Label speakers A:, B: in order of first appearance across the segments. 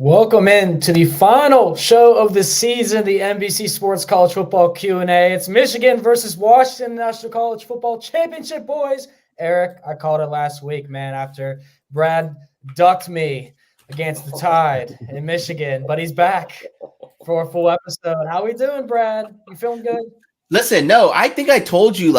A: Welcome in to the final show of the season, the NBC Sports College Football Q&A. It's Michigan versus Washington National College Football Championship, boys. Eric, I called it last week, man, after Brad ducked me against the Tide in Michigan, but he's back for a full episode. How we doing, Brad? You feeling good?
B: Listen, no, I think I told you,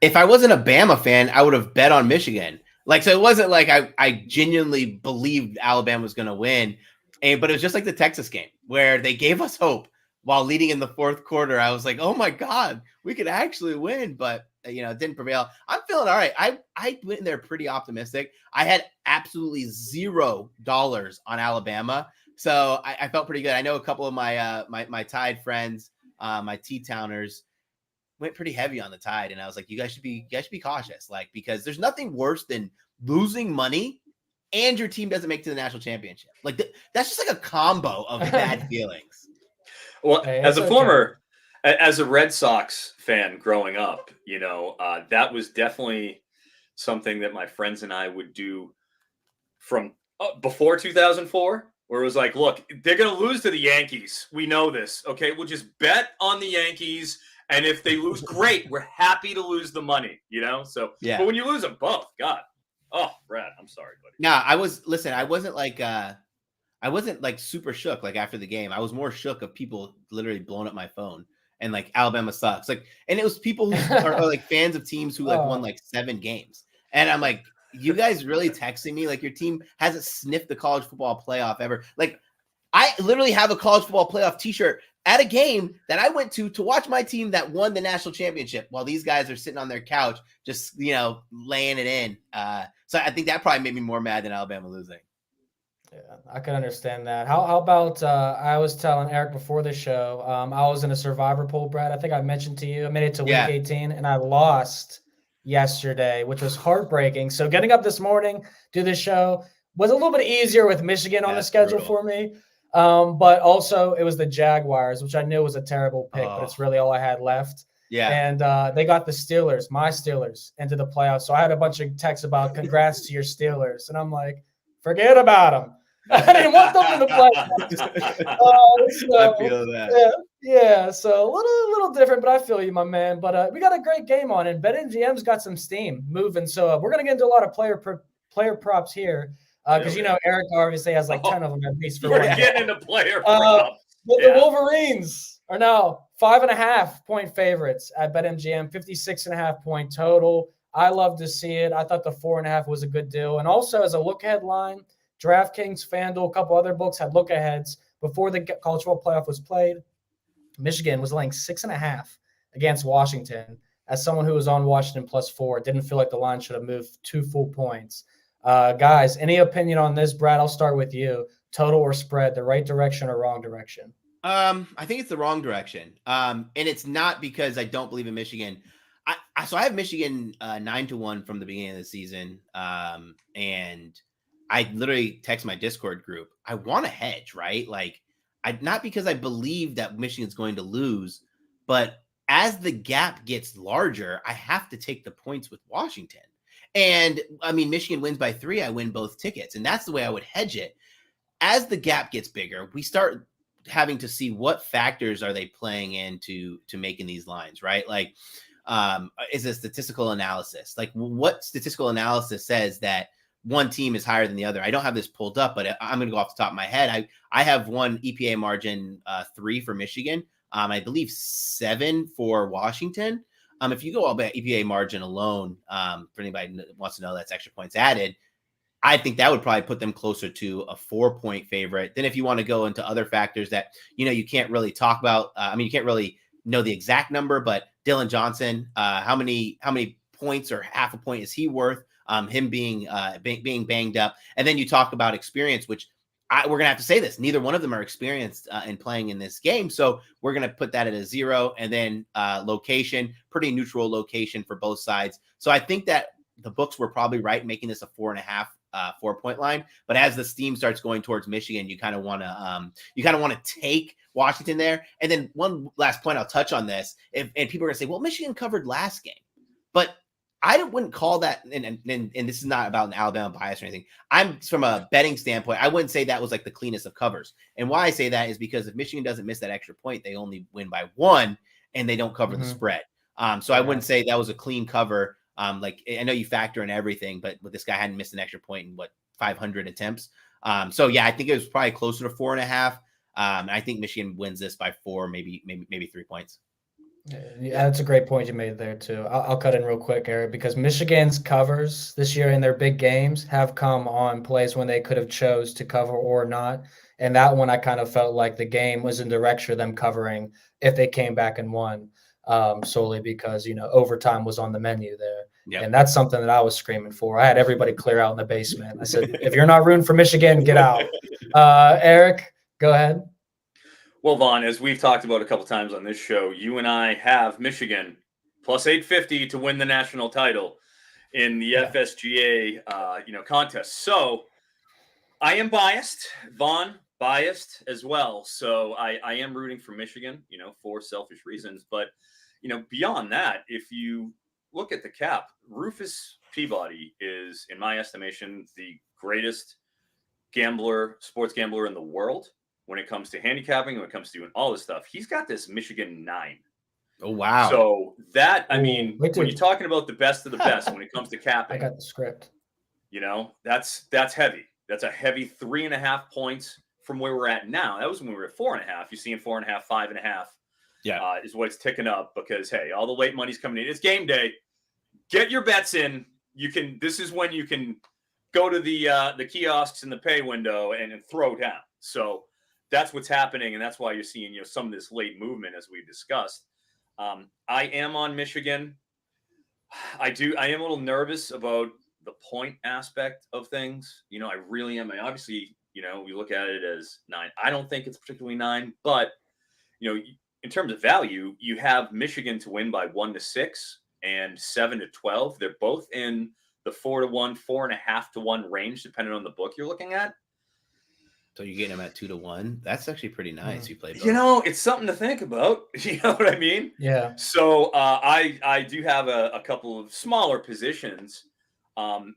B: if I wasn't a Bama fan, I would have bet on Michigan. So it wasn't like I genuinely believed Alabama was going to win. But it was just like the Texas game where they gave us hope while leading in the fourth quarter. I was like, oh my God, we could actually win. But, it didn't prevail. I'm feeling all right. I went in there pretty optimistic. I had absolutely $0 on Alabama. So I felt pretty good. I know a couple of my Tide friends, my T-Towners, went pretty heavy on the Tide. And I was like, you guys should be cautious, because there's nothing worse than losing money and your team doesn't make it to the national championship. That's just like a combo of bad feelings.
C: Well, hey, as a Red Sox fan growing up, that was definitely something that my friends and I would do from before 2004, where it was like, look, they're going to lose to the Yankees. We know this. Okay, we'll just bet on the Yankees. And if they lose, great. We're happy to lose the money, So, yeah. But when you lose them both, God. Oh, Brad, I'm sorry, buddy.
B: No, I wasn't super shook after the game. I was more shook of people literally blowing up my phone and Alabama sucks. And it was people who are fans of teams who won 7 games. And I'm like, you guys really texting me your team hasn't sniffed the college football playoff ever. I literally have a college football playoff t-shirt at a game that I went to watch my team that won the national championship while these guys are sitting on their couch, just, laying it in. So I think that probably made me more mad than Alabama losing.
A: Yeah, I can understand that. How about I was telling Eric before the show, I was in a survivor pool, Brad. I think I mentioned to you, I made it to week 18 and I lost yesterday, which was heartbreaking. So getting up this morning, do this show was a little bit easier with Michigan on the schedule for me. But also it was the Jaguars, which I knew was a terrible pick, but it's really all I had left.
B: Yeah.
A: And they got the Steelers, my Steelers, into the playoffs. So I had a bunch of texts about congrats to your Steelers. And I'm like, forget about them. I didn't want them in the playoffs.
B: I feel that.
A: Yeah. So a little different, but I feel you, my man. But we got a great game on, and BetMGM's got some steam moving. So we're going to get into a lot of player props here. Because Eric obviously has 10 of them at least.
C: We're getting into player props.
A: But the Wolverines are now 5.5-point favorites at BetMGM, 56.5-point total. I love to see it. I thought the 4.5 was a good deal. And also as a look-ahead line, DraftKings, FanDuel, a couple other books had look-aheads before the college football playoff was played. Michigan was laying 6.5 against Washington. As someone who was on Washington +4, didn't feel like the line should have moved 2 full points. Guys, any opinion on this? Brad, I'll start with you. Total or spread, the right direction or wrong direction?
B: I think it's the wrong direction. And it's not because I don't believe in Michigan. So I have Michigan 9-1 from the beginning of the season. And I literally text my Discord group. I want to hedge, right? Not because I believe that Michigan's going to lose, but as the gap gets larger, I have to take the points with Washington. And I mean, Michigan wins by 3, I win both tickets. And that's the way I would hedge it. As the gap gets bigger, we start having to see what factors are they playing into making these lines, right? Is a statistical analysis. What statistical analysis says that one team is higher than the other? I don't have this pulled up, but I'm going to go off the top of my head. I have one EPA margin 3 for Michigan. I believe 7 for Washington. If you go all by EPA margin alone, for anybody that wants to know, that's extra points added. I think that would probably put them closer to a 4-point favorite. Then if you want to go into other factors that, you can't really talk about, you can't really know the exact number, but Dylan Johnson, how many points or half a point is he worth? Him being banged up. And then you talk about experience, which we're going to have to say this. Neither one of them are experienced in playing in this game. So we're going to put that at a 0. And then location, pretty neutral location for both sides. So I think that the books were probably right, making this a 4.5, 4-point line. But as the steam starts going towards Michigan, you kind of want to take Washington there. And then one last point, I'll touch on this. And people are going to say, well, Michigan covered last game. But I wouldn't call that, and this is not about an Alabama bias or anything. I'm from a betting standpoint. I wouldn't say that was like the cleanest of covers. And why I say that is because if Michigan doesn't miss that extra point, they only win by 1 and they don't cover the spread. So I wouldn't say that was a clean cover. Like I know you factor in everything, but this guy hadn't missed an extra point in 500 attempts. So yeah, I think it was probably closer to 4.5. I think Michigan wins this by 4, maybe 3 points.
A: Yeah, that's a great point you made there too. I'll cut in real quick, Eric, because Michigan's covers this year in their big games have come on plays when they could have chose to cover or not. And that one, I kind of felt like the game was in direction of them covering if they came back and won, solely because, overtime was on the menu there. Yep. And that's something that I was screaming for. I had everybody clear out in the basement. I said, if you're not rooting for Michigan, get out. Eric, go ahead.
C: Well, Vaughn, as we've talked about a couple times on this show, you and I have Michigan plus 850 to win the national title in the FSGA, contest. So I am biased, Vaughn biased as well. So I am rooting for Michigan, for selfish reasons. But, beyond that, if you look at the cap, Rufus Peabody is, in my estimation, the greatest sports gambler in the world. When it comes to handicapping, when it comes to doing all this stuff, he's got this Michigan 9.
B: Oh, wow.
C: So that, when you're talking about the best of the best, when it comes to capping,
A: I got the script.
C: That's heavy. That's a heavy 3.5 points from where we're at now. That was when we were at 4.5. You're seeing 4.5, 5.5.
B: Yeah.
C: Is what it's ticking up because, hey, all the late money's coming in. It's game day. Get your bets in. This is when you can go to the kiosks in the pay window and throw down. So that's what's happening, and that's why you're seeing some of this late movement as we've discussed. I am on Michigan. I am a little nervous about the point aspect of things. I really am. Obviously, we look at it as 9. I don't think it's particularly 9, but in terms of value, you have Michigan to win by 1-6 and 7-12. They're both in the 4-1, 4.5-1 range, depending on the book you're looking at.
B: So you're getting them at 2-1. That's actually pretty nice. You played.
C: It's something to think about. You know what I mean?
A: Yeah.
C: So I do have a couple of smaller positions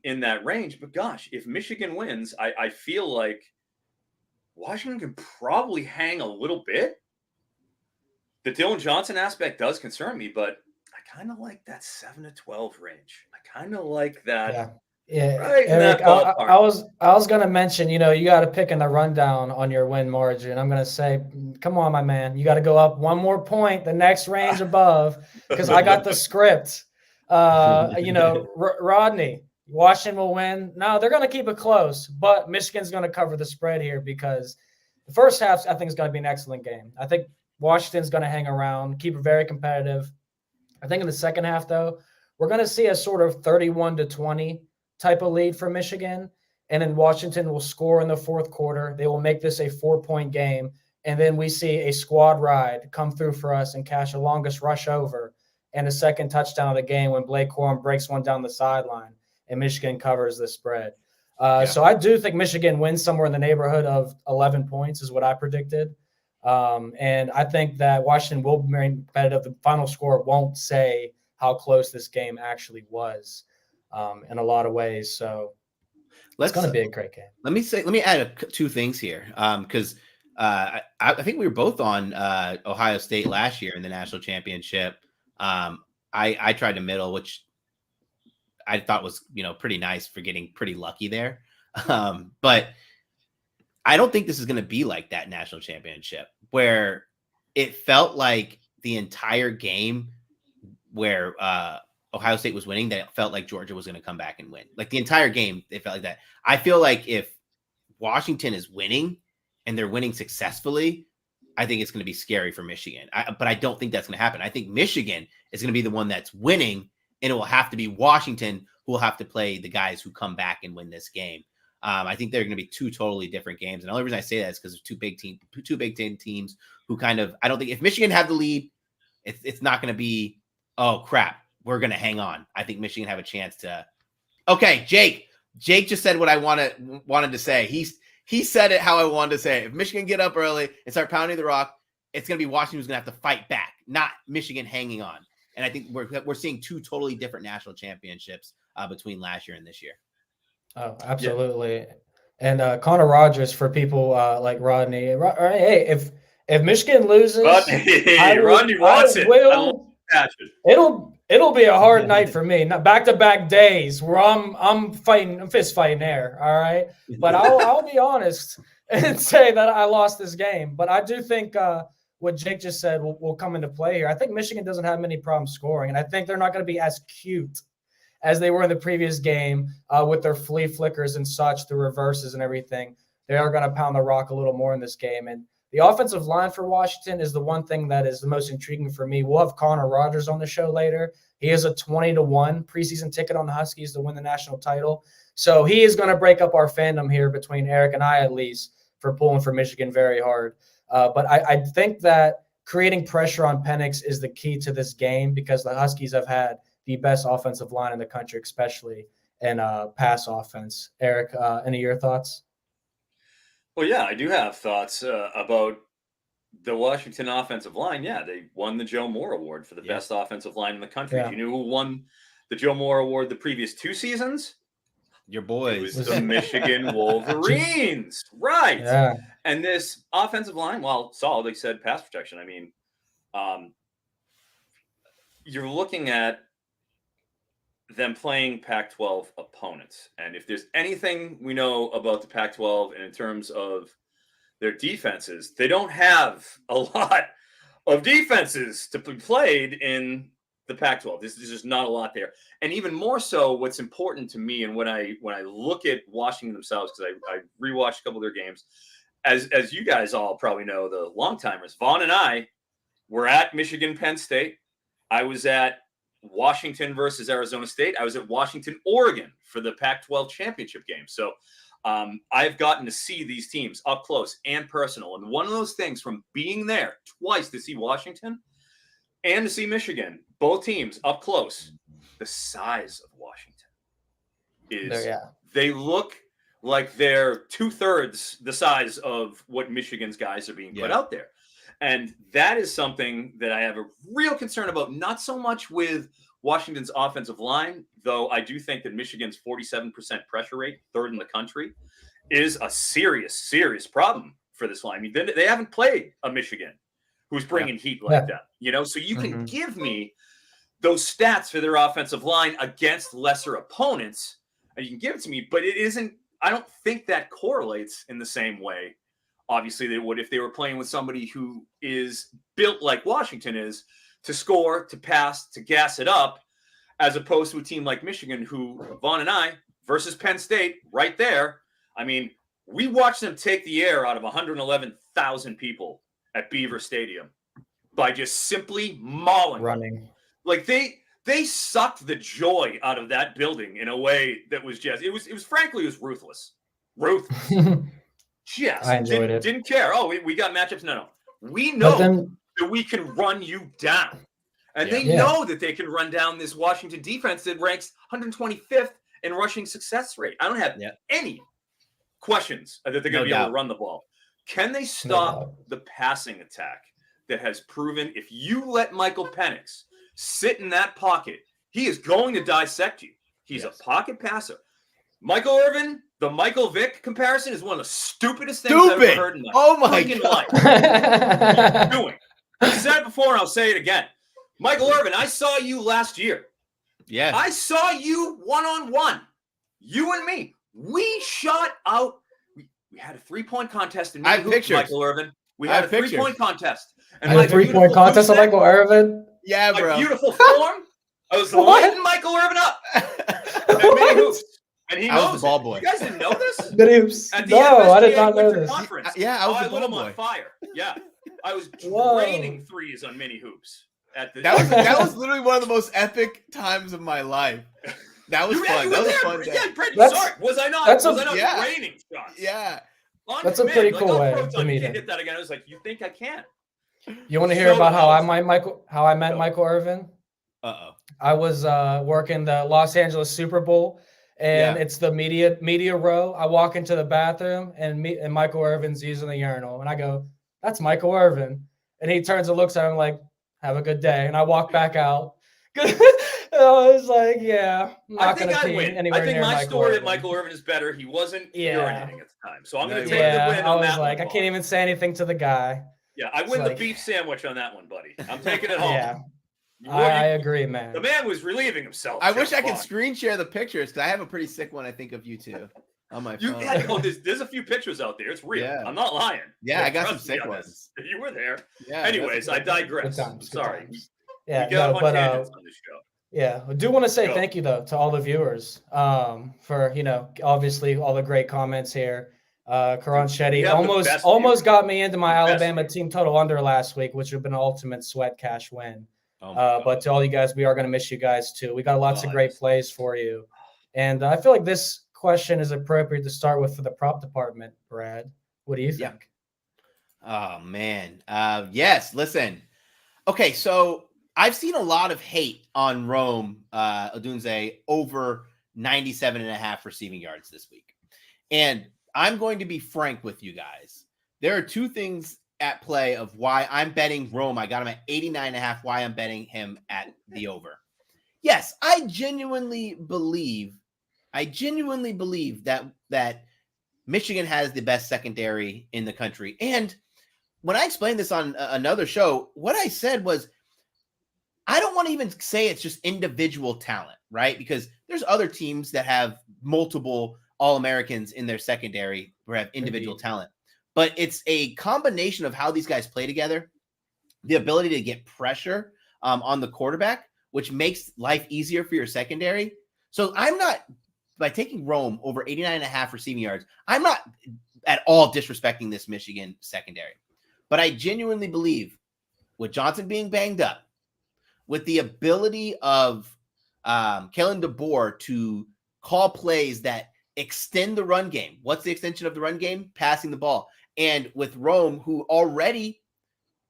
C: in that range. But gosh, if Michigan wins, I feel like Washington can probably hang a little bit. The Dylan Johnson aspect does concern me, but I kind of like that 7-12 range. I kind of like that.
A: Yeah. Yeah,
C: right,
A: Eric, I was gonna mention, you got to pick in the rundown on your win margin. I'm gonna say, come on, my man, you got to go up 1 more point, the next range above, because I got the script. Rodney, Washington will win. No, they're gonna keep it close, but Michigan's gonna cover the spread here because the first half I think is gonna be an excellent game. I think Washington's gonna hang around, keep it very competitive. I think in the second half though, we're gonna see a sort of 31-20 type of lead for Michigan, and then Washington will score in the fourth quarter. They will make this a 4-point game, and then we see a squad ride come through for us and cash a longest rush over and a second touchdown of the game when Blake Corum breaks one down the sideline and Michigan covers the spread. So I do think Michigan wins somewhere in the neighborhood of 11 points is what I predicted. And I think that Washington will be very competitive. The final score won't say how close this game actually was. In a lot of ways. So it's going to be a great game. Let
B: me add 2 things here. Because I think we were both on Ohio State last year in the national championship. I tried to middle, which I thought was, pretty nice for getting pretty lucky there. But I don't think this is going to be like that national championship where it felt like the entire game where, Ohio State was winning, that it felt like Georgia was going to come back and win. Like the entire game, it felt like that. I feel like if Washington is winning and they're winning successfully, I think it's going to be scary for Michigan. But I don't think that's going to happen. I think Michigan is going to be the one that's winning, and it will have to be Washington who will have to play the guys who come back and win this game. I think they're going to be 2 totally different games. And the only reason I say that is because there's two Big Ten teams who kind of, I don't think if Michigan have the lead, it's not going to be, oh crap, we're going to hang on. I think Michigan have a chance to. Okay, Jake just said what I wanted to say. He said it how I wanted to say it. If Michigan get up early and start pounding the rock, it's going to be Washington who's going to have to fight back, not Michigan hanging on. And I think we're seeing two totally different national championships between last year and this year.
A: Oh, absolutely. Yeah. And Connor Rogers, for people like Rodney. Hey, if Michigan loses,
C: Rodney wants
A: it'll be a hard night for me. Not back-to-back days where I'm fist fighting air. All right, but I'll be honest and say that I lost this game. But I do think what Jake just said will come into play here. I think Michigan doesn't have many problems scoring, and I think they're not going to be as cute as they were in the previous game with their flea flickers and such, the reverses and everything. They are going to pound the rock a little more in this game. And the offensive line for Washington is the one thing that is the most intriguing for me. We'll have Connor Rogers on the show later. He has a 20-1 preseason ticket on the Huskies to win the national title. So he is going to break up our fandom here between Eric and I, at least, for pulling for Michigan very hard. But I think that creating pressure on Penix is the key to this game because the Huskies have had the best offensive line in the country, especially in pass offense. Eric, any of your thoughts?
C: Well, yeah, I do have thoughts about the Washington offensive line. Yeah, they won the Joe Moore Award for the best offensive line in the country. Yeah. Do you know who won the Joe Moore Award the previous 2 seasons?
B: Your boys.
C: It was the Michigan Wolverines. Right. Yeah. And this offensive line, well, solid, they said pass protection. I mean, you're looking at them playing Pac-12 opponents. And if there's anything we know about the Pac-12 and in terms of their defenses, they don't have a lot of defenses to be played in the Pac-12. There's just not a lot there. And even more so, what's important to me and when I look at Washington themselves, because I rewatched a couple of their games, as you guys all probably know, the long-timers, Vaughn and I were at Michigan Penn State. I was at Washington versus Arizona State. I was at Washington, Oregon for the Pac-12 championship game. So I've gotten to see these teams up close and personal. And one of those things from being there twice to see Washington and to see Michigan, both teams up close, the size of Washington is they look like they're 2/3 the size of what Michigan's guys are being put out there. And that is something that I have a real concern about, not so much with Washington's offensive line, though I do think that Michigan's 47% pressure rate, 3rd in the country, is a serious, serious problem for this line. I mean, they haven't played a Michigan who's bringing heat like that, you know? So you can give me those stats for their offensive line against lesser opponents, and you can give it to me, but it isn't, I don't think that correlates in the same way. Obviously, they would if they were playing with somebody who is built like Washington is to score, to pass, to gas it up, as opposed to a team like Michigan, who Vaughn and I versus Penn State right there. I mean, we watched them take the air out of 111,000 people at Beaver Stadium by just simply mauling
A: running.
C: Like they sucked the joy out of that building in a way that was just, it was frankly, it was ruthless. Yes,
A: I enjoyed it.
C: Didn't care. Oh, we got matchups. No. We know that we can run you down. And they know that they can run down this Washington defense that ranks 125th in rushing success rate. I don't have any questions that they're going to be able to run the ball. Can they stop the passing attack that has proven if you let Michael Penix sit in that pocket, he is going to dissect you. He's a pocket passer. Michael Irvin, the Michael Vick comparison is one of the stupidest things I've ever heard in my freaking life. What doing? I said it before and I'll say it again. Michael Irvin, I saw you last year.
B: Yeah.
C: I saw you one-on-one. You and me. We shot out. We had a 3-point contest in Michael Irvin. We had a 3-point contest.
A: And a 3-point contest of Michael Irvin?
B: Yeah, bro.
C: My beautiful form. I was lighting Michael Irvin up. And many hoops. And he knows
B: the ball boy.
C: You guys didn't know this?
A: No, I did not know this.
B: Yeah, I was the ball boy.
C: I lit him on fire. Yeah. I was draining threes on mini hoops.
B: That was literally one of the most epic times of my life. That was fun. That was a fun day.
C: Yeah, was I not draining shots?
B: Yeah.
A: That's a pretty cool way to meet him.
C: Hit that again. I was like, you think I can?
A: You want to hear about how I met Michael Irvin? I was working the Los Angeles Super Bowl, and it's the media row. I walk into the bathroom, and Michael Irvin's using the urinal, and I go, "That's Michael Irvin," and he turns and looks at him like, "Have a good day," and I walk back out. was like, yeah, I'm
C: I
A: not
C: think
A: going to
C: I'd
A: pee
C: win.
A: anywhere
C: I think
A: near
C: my
A: Michael
C: story
A: Irvin.
C: of Michael Irvin is better. He wasn't urinating at the time. So I'm going to take the win
A: I
C: on
A: was
C: that
A: like,
C: one,
A: I can't
C: Vaughn.
A: even say anything to the guy.
C: Yeah, I
A: It's
C: win the
A: like,
C: beef sandwich on that one, buddy. I'm taking it home.
A: Yeah, I agree, man.
C: The man was relieving himself.
B: I wish I could screen share the pictures because I have a pretty sick one, I think, of you two on my phone.
C: There's a few pictures out there. It's real.
B: Yeah.
C: I'm not lying.
B: Yeah, I got some sick ones.
C: You were there.
B: Yeah.
C: Anyways, I digress.
A: Good times,
C: I'm sorry.
A: Yeah,
C: we get up on tangents on this show.
A: Yeah, I do want to say thank you though to all the viewers for obviously all the great comments here. Karan Shetty almost got me into my Alabama team total under last week, which would have been an ultimate sweat cash win. But to all you guys, we are going to miss you guys too. We got lots of great plays for you, and I feel like this question is appropriate to start with for the prop department. Brad, what do you think?
B: Oh man, yes. Listen, okay, so I've seen a lot of hate on Rome Odunze over 97.5 receiving yards this week. And I'm going to be frank with you guys. There are two things at play of why I'm betting Rome. I got him at 89.5, why I'm betting him at the over. Yes, I genuinely believe that Michigan has the best secondary in the country. And when I explained this on another show, what I said was, I don't want to even say it's just individual talent, right? Because there's other teams that have multiple All-Americans in their secondary who have individual talent. But it's a combination of how these guys play together, the ability to get pressure on the quarterback, which makes life easier for your secondary. So I'm not, by taking Rome over 89.5 receiving yards, I'm not at all disrespecting this Michigan secondary. But I genuinely believe with Johnson being banged up, with the ability of Kalen DeBoer to call plays that extend the run game. What's the extension of the run game? Passing the ball. And with Rome, who already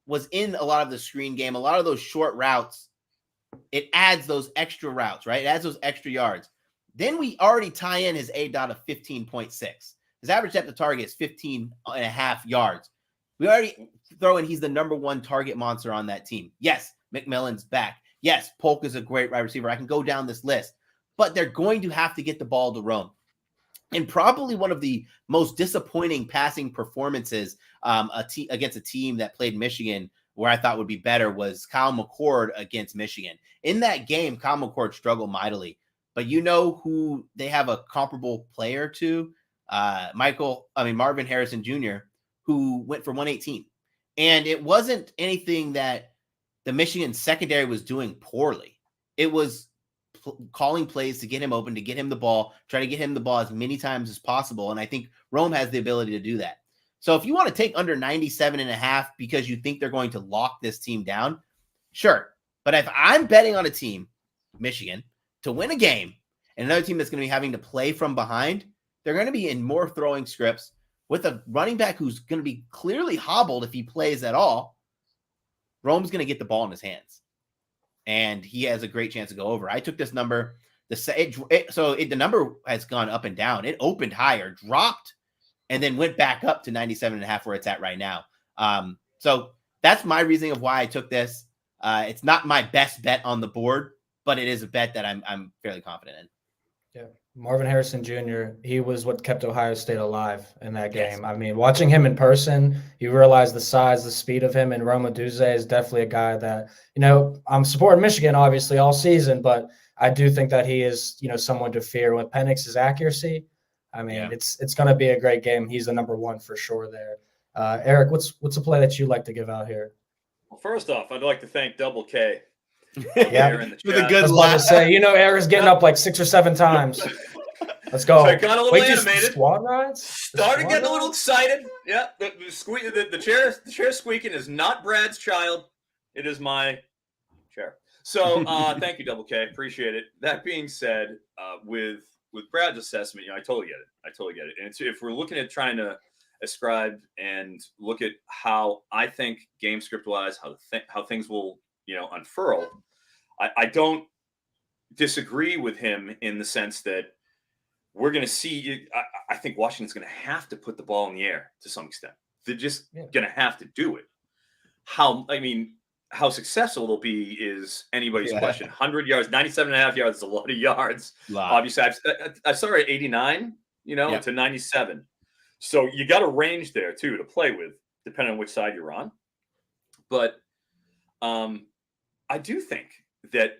B: was in a lot of the screen game, a lot of those short routes, it adds those extra routes, right? It adds those extra yards. Then we already tie in his A-dot of 15.6. His average depth of target is 15.5 yards. We already throw in he's the number one target monster on that team. Yes, McMillan's back. Yes, Polk is a great wide receiver. I can go down this list. But they're going to have to get the ball to Rome. And probably one of the most disappointing passing performances against a team that played Michigan, where I thought would be better, was Kyle McCord against Michigan. In that game, Kyle McCord struggled mightily. But you know who they have a comparable player to? Marvin Harrison Jr., who went for 118. And it wasn't anything that the Michigan secondary was doing poorly. It was calling plays to get him open, to get him the ball, try to get him the ball as many times as possible. And I think Rome has the ability to do that. So if you want to take under 97.5 because you think they're going to lock this team down, sure. But if I'm betting on a team, Michigan, to win a game, and another team that's going to be having to play from behind, they're going to be in more throwing scripts with a running back who's going to be clearly hobbled if he plays at all. Rome's going to get the ball in his hands, and he has a great chance to go over. I took this number. The number has gone up and down. It opened higher, dropped, and then went back up to 97.5 where it's at right now. So that's my reasoning of why I took this. It's not my best bet on the board, but it is a bet that I'm fairly confident in.
A: Yeah. Marvin Harrison Jr., he was what kept Ohio State alive in that game.
B: Yes.
A: I mean, watching him in person, you realize the size, the speed of him, and Rome Odunze is definitely a guy that, I'm supporting Michigan, obviously, all season, but I do think that he is, someone to fear. With Penix's accuracy, I mean, it's going to be a great game. He's the number one for sure there. Eric, what's a play that you like to give out here?
C: Well, first off, I'd like to thank Double K.
A: Yeah,
B: with a good
A: laugh. Eric's getting up like 6 or 7 times. Let's go.
C: So I got a little animated.
A: Squad rides?
C: Started getting a little excited. Yeah, the chair squeaking is not Brad's child. It is my chair. So thank you, Double K. Appreciate it. That being said, with Brad's assessment, I totally get it. And if we're looking at trying to ascribe and look at how I think game script wise, how things will unfurl, I don't disagree with him in the sense that we're going to see. I think Washington's going to have to put the ball in the air to some extent. They're just going to have to do it. How how successful it'll be is anybody's question. 100 yards, 97.5 yards is a lot of yards. Obviously, I saw her at 89, to 97. So you got a range there, too, to play with, depending on which side you're on. But I do think that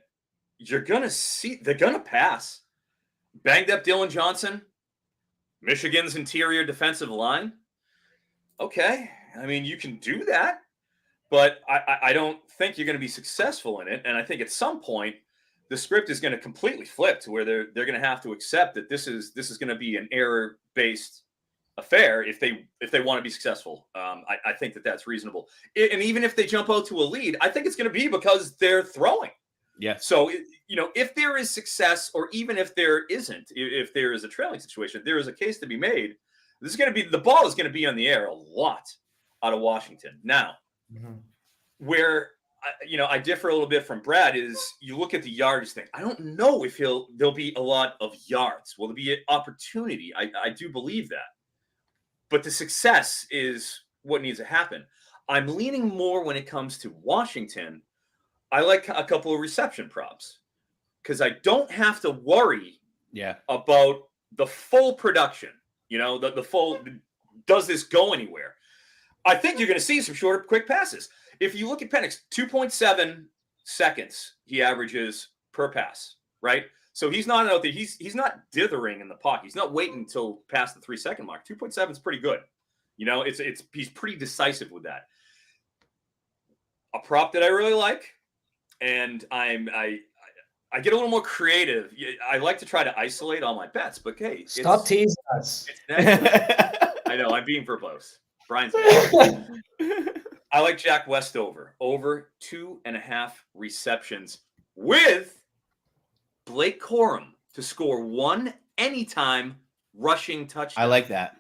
C: they're going to pass. Banged up Dylan Johnson, Michigan's interior defensive line. Okay. I mean, you can do that. But I don't think you're going to be successful in it. And I think at some point, the script is going to completely flip to where they're going to have to accept that this is going to be an error-based affair if they want to be successful. I think that's reasonable. And even if they jump out to a lead, I think it's going to be because they're throwing.
B: Yeah.
C: So, if there is success, or even if there isn't, if there is a trailing situation, there is a case to be made. The ball is going to be on the air a lot out of Washington. Now, where I differ a little bit from Brad is you look at the yardage thing. I don't know if there'll be a lot of yards. Will there be an opportunity? I do believe that. But the success is what needs to happen. I'm leaning more when it comes to Washington. I like a couple of reception props because I don't have to worry about the full production. The full, does this go anywhere? I think you're going to see some short, quick passes. If you look at Penix, 2.7 seconds he averages per pass, right? So he's not out there. He's not dithering in the pocket. He's not waiting until past the 3-second mark. 2.7 is pretty good. He's pretty decisive with that. A prop that I really like, and I get a little more creative. I like to try to isolate all my bets, but hey,
A: stop teasing us.
C: I know I'm being verbose. Brian's. I like Jack Westover over 2.5 receptions with Blake Corum to score one anytime rushing touchdown.
B: I like that.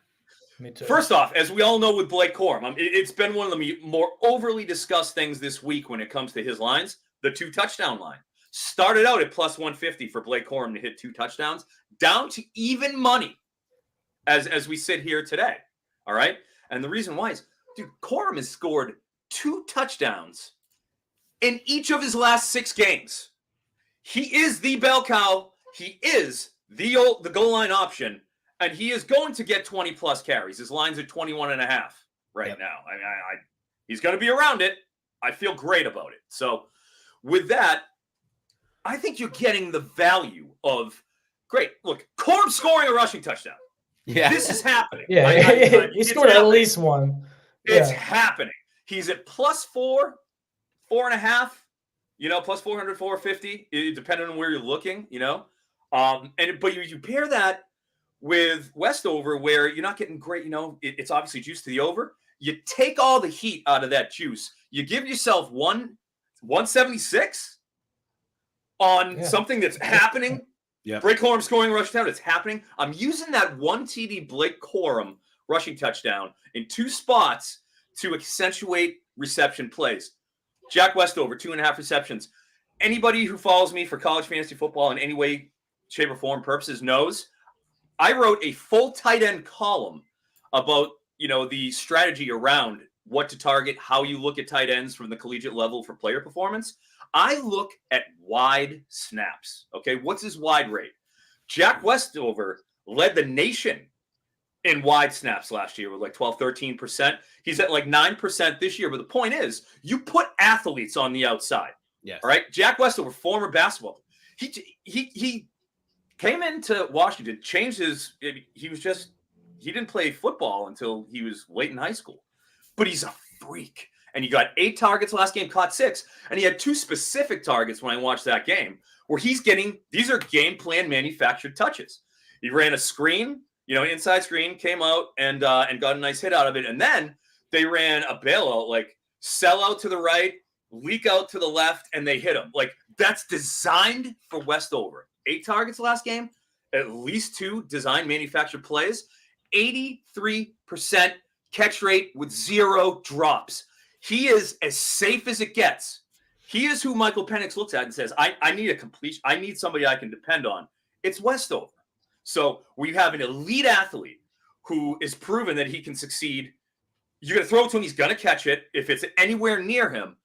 A: Me too.
C: First off, as we all know with Blake Corum, it's been one of the more overly discussed things this week when it comes to his lines. The 2 touchdown line started out at plus 150 for Blake Corum to hit 2 touchdowns, down to even money as we sit here today. All right. And the reason why is, dude, Corum has scored 2 touchdowns in each of his last 6 games. He is the bell cow. He is the goal line option, and he is going to get 20-plus carries. His line's at 21.5 right now. He's going to be around it. I feel great about it. So with that, I think you're getting the value of, great, look, Corum scoring a rushing touchdown.
B: Yeah.
C: This is happening.
A: He scored at least one.
C: It's happening. He's at plus 4, 4.5, plus 400, 450, depending on where you're looking, but you pair that with Westover where you're not getting great, it's obviously juice to the over. You take all the heat out of that juice. You give yourself 176 on something that's happening.
B: Yeah.
C: Blake Corum scoring a rushing touchdown. It's happening. I'm using that 1 TD Blake Corum rushing touchdown in 2 spots to accentuate reception plays. Jack Westover, 2.5 receptions. Anybody who follows me for college fantasy football in any way, shape, or form purposes knows I wrote a full tight end column about, the strategy around what to target, how you look at tight ends from the collegiate level for player performance. I look at wide snaps. Okay, what's his wide rate? Jack Westover led the nation in wide snaps last year with like 12, 13%. He's at like 9% this year. But the point is, you put athletes on the outside.
B: Yes.
C: All right. Jack Westover, former basketball. He came into Washington, changed he didn't play football until he was late in high school. But he's a freak. And he got 8 targets last game, caught 6. And he had 2 specific targets when I watched that game where these are game plan manufactured touches. He ran a screen, inside screen, came out and got a nice hit out of it. And then they ran a bailout, like sell out to the right, leak out to the left, and they hit him. Like that's designed for Westover. 8 targets last game, at least 2 design manufactured plays, 83% catch rate with 0 drops. He is as safe as it gets. He is who Michael Penix looks at and says, I need a completion. I need somebody I can depend on. It's Westover. So we have an elite athlete who is proven that he can succeed. You're going to throw it to him. He's going to catch it. If it's anywhere near him,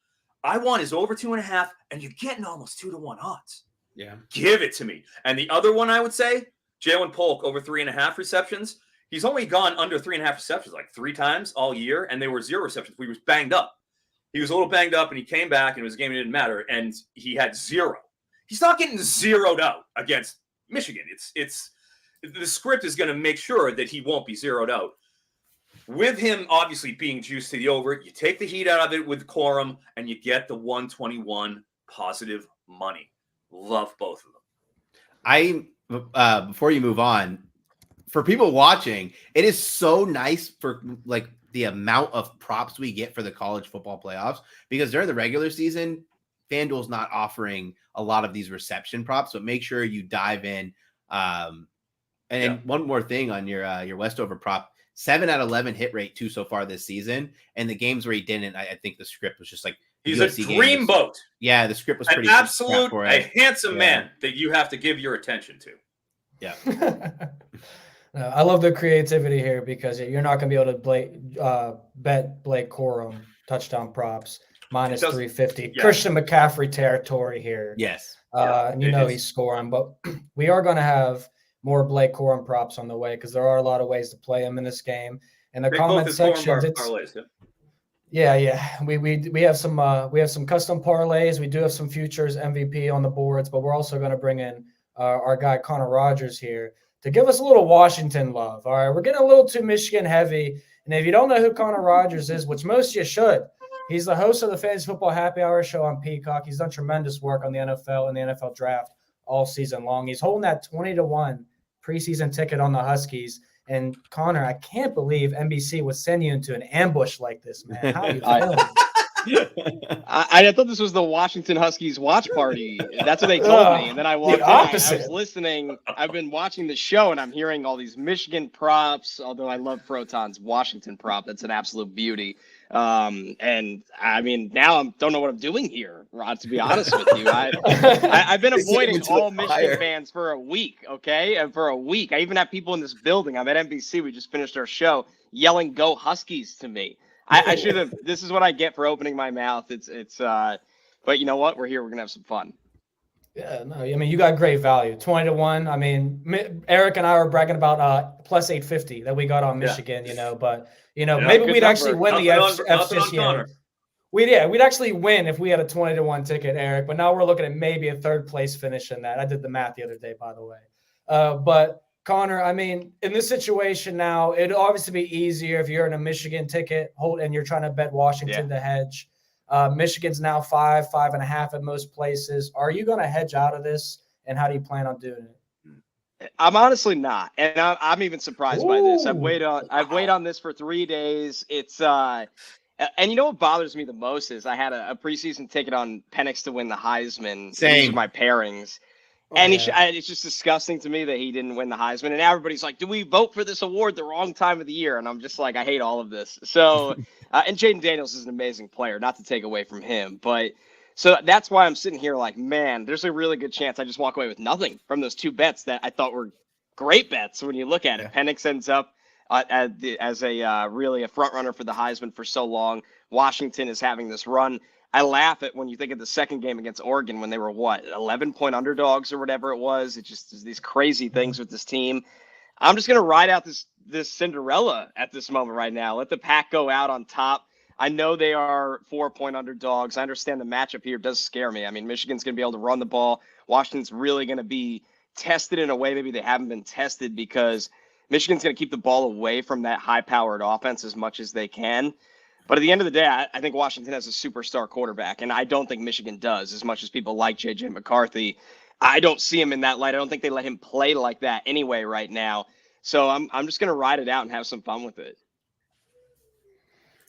C: I want is over 2.5, and you're getting almost 2-1 odds.
B: Yeah.
C: Give it to me. And the other one I would say, Jalen Polk over 3.5 receptions. He's only gone under 3.5 receptions like 3 times all year, and they were 0 receptions. He was banged up. He was a little banged up, and he came back, and it was a game that didn't matter, and he had 0. He's not getting zeroed out against Michigan. It's the script is going to make sure that he won't be zeroed out. With him obviously being juiced to the over, you take the heat out of it with Corum, and you get the 121 positive money. Love both of them.
B: Before you move on, for people watching, it is so nice for like the amount of props we get for the college football playoffs, because during the regular season, FanDuel's not offering a lot of these reception props, but make sure you dive in. And one more thing on your Westover prop, 7 out of 11 hit rate too so far this season. And the games where he didn't, I think the script was just like,
C: he's a dreamboat.
B: Yeah, the script was pretty
C: absolute, a handsome man that you have to give your attention to.
B: Yeah.
A: I love the creativity here, because you're not going to be able to bet Blake Corum touchdown props minus 350. Yeah. Christian McCaffrey territory here.
B: Yes.
A: And he's scoring, but we are going to have more Blake Corum props on the way, because there are a lot of ways to play him in this game. In the comment section, we have some custom parlays. We do have some futures MVP on the boards, but we're also going to bring in our guy Connor Rogers here to give us a little Washington love. All right, we're getting a little too Michigan heavy, and if you don't know who Connor Rogers is, which most of you should, he's the host of the Fantasy Football Happy Hour show on Peacock. He's done tremendous work on the NFL and the NFL draft all season long. He's holding that 20-1 preseason ticket on the Huskies. And Connor, I can't believe NBC would send you into an ambush like this, man. How are you feeling?
D: I thought this was the Washington Huskies watch party. That's what they told me. And then I walked in. I was listening. I've been watching the show, and I'm hearing all these Michigan props, although I love Froton's Washington prop. That's an absolute beauty. And I mean, now I don't know what I'm doing here, Rod, to be honest with you. I've been avoiding all Michigan fans for a week, okay? And for a week. I even have people in this building. I'm at NBC. We just finished our show yelling, "Go Huskies" to me. I should have. This is what I get for opening my mouth. But you know what? We're here. We're going to have some fun.
A: Yeah, no, I mean, you got great value. 20-1. I mean, Eric and I were bragging about plus 850 that we got on Michigan, but maybe we'd actually win the FCS. We'd actually win if we had a 20-1 ticket, Eric, but now we're looking at maybe a third place finish in that. I did the math the other day, by the way. But Connor, I mean, in this situation now, it'd obviously be easier if you're in a Michigan ticket and you're trying to bet Washington to hedge. Michigan's now 5.5 at most places. Are you going to hedge out of this, and how do you plan on doing it?
D: I'm honestly not, and I'm even surprised by this. I've waited on this for 3 days. It's and you know what bothers me the most is I had a preseason ticket on Penix to win the Heisman.
B: Same.
D: These are my pairings. And it's just disgusting to me that he didn't win the Heisman. And everybody's like, do we vote for this award the wrong time of the year? And I'm just like, I hate all of this. So, and Jaden Daniels is an amazing player, not to take away from him. But so that's why I'm sitting here like, man, there's a really good chance I just walk away with nothing from those 2 bets that I thought were great bets when you look at it. Penix ends up as a really a front runner for the Heisman for so long. Washington is having this run. I laugh at when you think of the second game against Oregon when they were 11-point underdogs or whatever it was. It just is these crazy things with this team. I'm just going to ride out this Cinderella at this moment right now. Let the pack go out on top. I know they are 4-point underdogs. I understand the matchup here does scare me. I mean, Michigan's going to be able to run the ball. Washington's really going to be tested in a way maybe they haven't been tested, because Michigan's going to keep the ball away from that high-powered offense as much as they can. But at the end of the day, I think Washington has a superstar quarterback, and I don't think Michigan does, as much as people like J.J. McCarthy. I don't see him in that light. I don't think they let him play like that anyway right now. So I'm just going to ride it out and have some fun with it.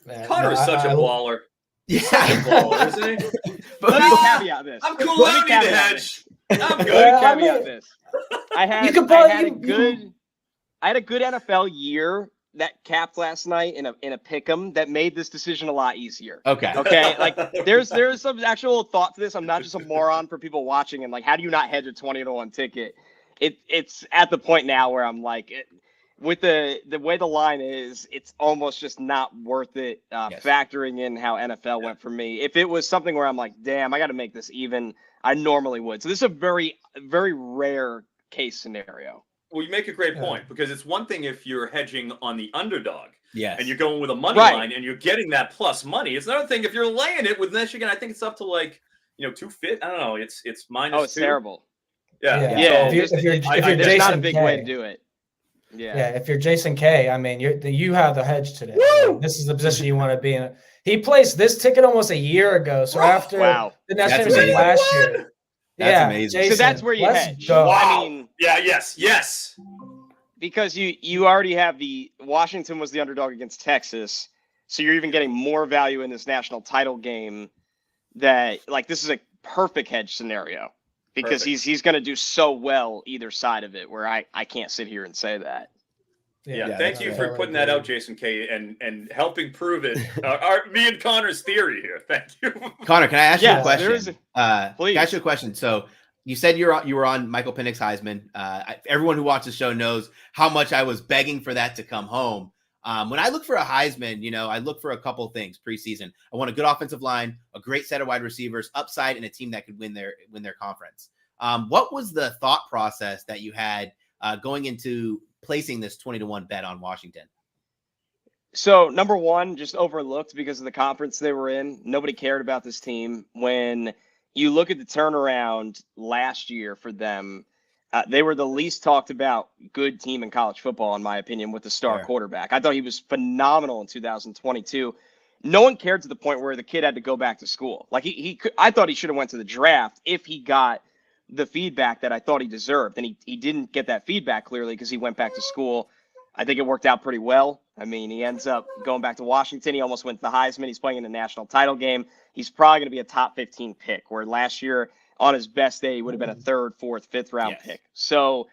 C: Man, Connor is such a baller.
B: Yeah.
C: Such a baller, isn't he?
D: Let me caveat this.
C: I'm cool. I don't need to hedge. I'm good.
D: Let me caveat this. I had a good NFL year that capped last night in a pick'em that made this decision a lot easier.
B: Okay.
D: Like there's some actual thought to this. I'm not just a moron for people watching and like, how do you not hedge a 20-1 ticket? It's at the point now where I'm like, with the way the line is, it's almost just not worth it factoring in how NFL went for me. If it was something where I'm like, damn, I got to make this even, I normally would. So this is a very, very rare case scenario.
C: Well, you make a great point, because it's one thing if you're hedging on the underdog and you're
B: Yes.
C: going with a money line and you're getting that plus money. It's another thing if you're laying it with Michigan. I think it's up to like, 250. I don't know. It's minus
D: Oh, it's
C: 2.
D: terrible.
C: Yeah.
A: If you're
D: There's
A: Jason
D: not a big
A: K,
D: way to do it.
A: Yeah, if you're Jason K, I mean, you have the hedge today. I mean, this is the position you want to be in. He placed this ticket almost a year ago. So after the national championship last year.
B: That's amazing.
A: Jason,
D: so that's where you hedge.
A: Go.
C: Wow.
D: I mean,
C: yes.
D: Because you already have Washington was the underdog against Texas, so you're even getting more value in this national title game. That this is a perfect hedge scenario because he's going to do so well either side of it. Where I can't sit here and say that.
C: Yeah, thank you for putting that out, Jason K, and helping prove it. Me and Connor's theory here. Thank you,
B: Connor. Can I ask you a question?
D: Please.
B: Can I ask you a question? So you said you were on Michael Penix Heisman. Everyone who watches the show knows how much I was begging for that to come home. When I look for a Heisman, I look for a couple things preseason. I want a good offensive line, a great set of wide receivers, upside, and a team that could win their conference. What was the thought process that you had going into placing this 20-1 bet on Washington?
D: So number one, just overlooked because of the conference they were in. Nobody cared about this team. When you look at the turnaround last year for them, they were the least talked about good team in college football, in my opinion, with the star quarterback. I thought he was phenomenal in 2022. No one cared to the point where the kid had to go back to school. I thought he should have went to the draft if he got the feedback that I thought he deserved. And he didn't get that feedback clearly because he went back to school. I think it worked out pretty well. I mean, he ends up going back to Washington. He almost went to the Heisman. He's playing in the national title game. He's probably going to be a top 15 pick, where last year on his best day, he would have been a 3rd, 4th, 5th round pick. So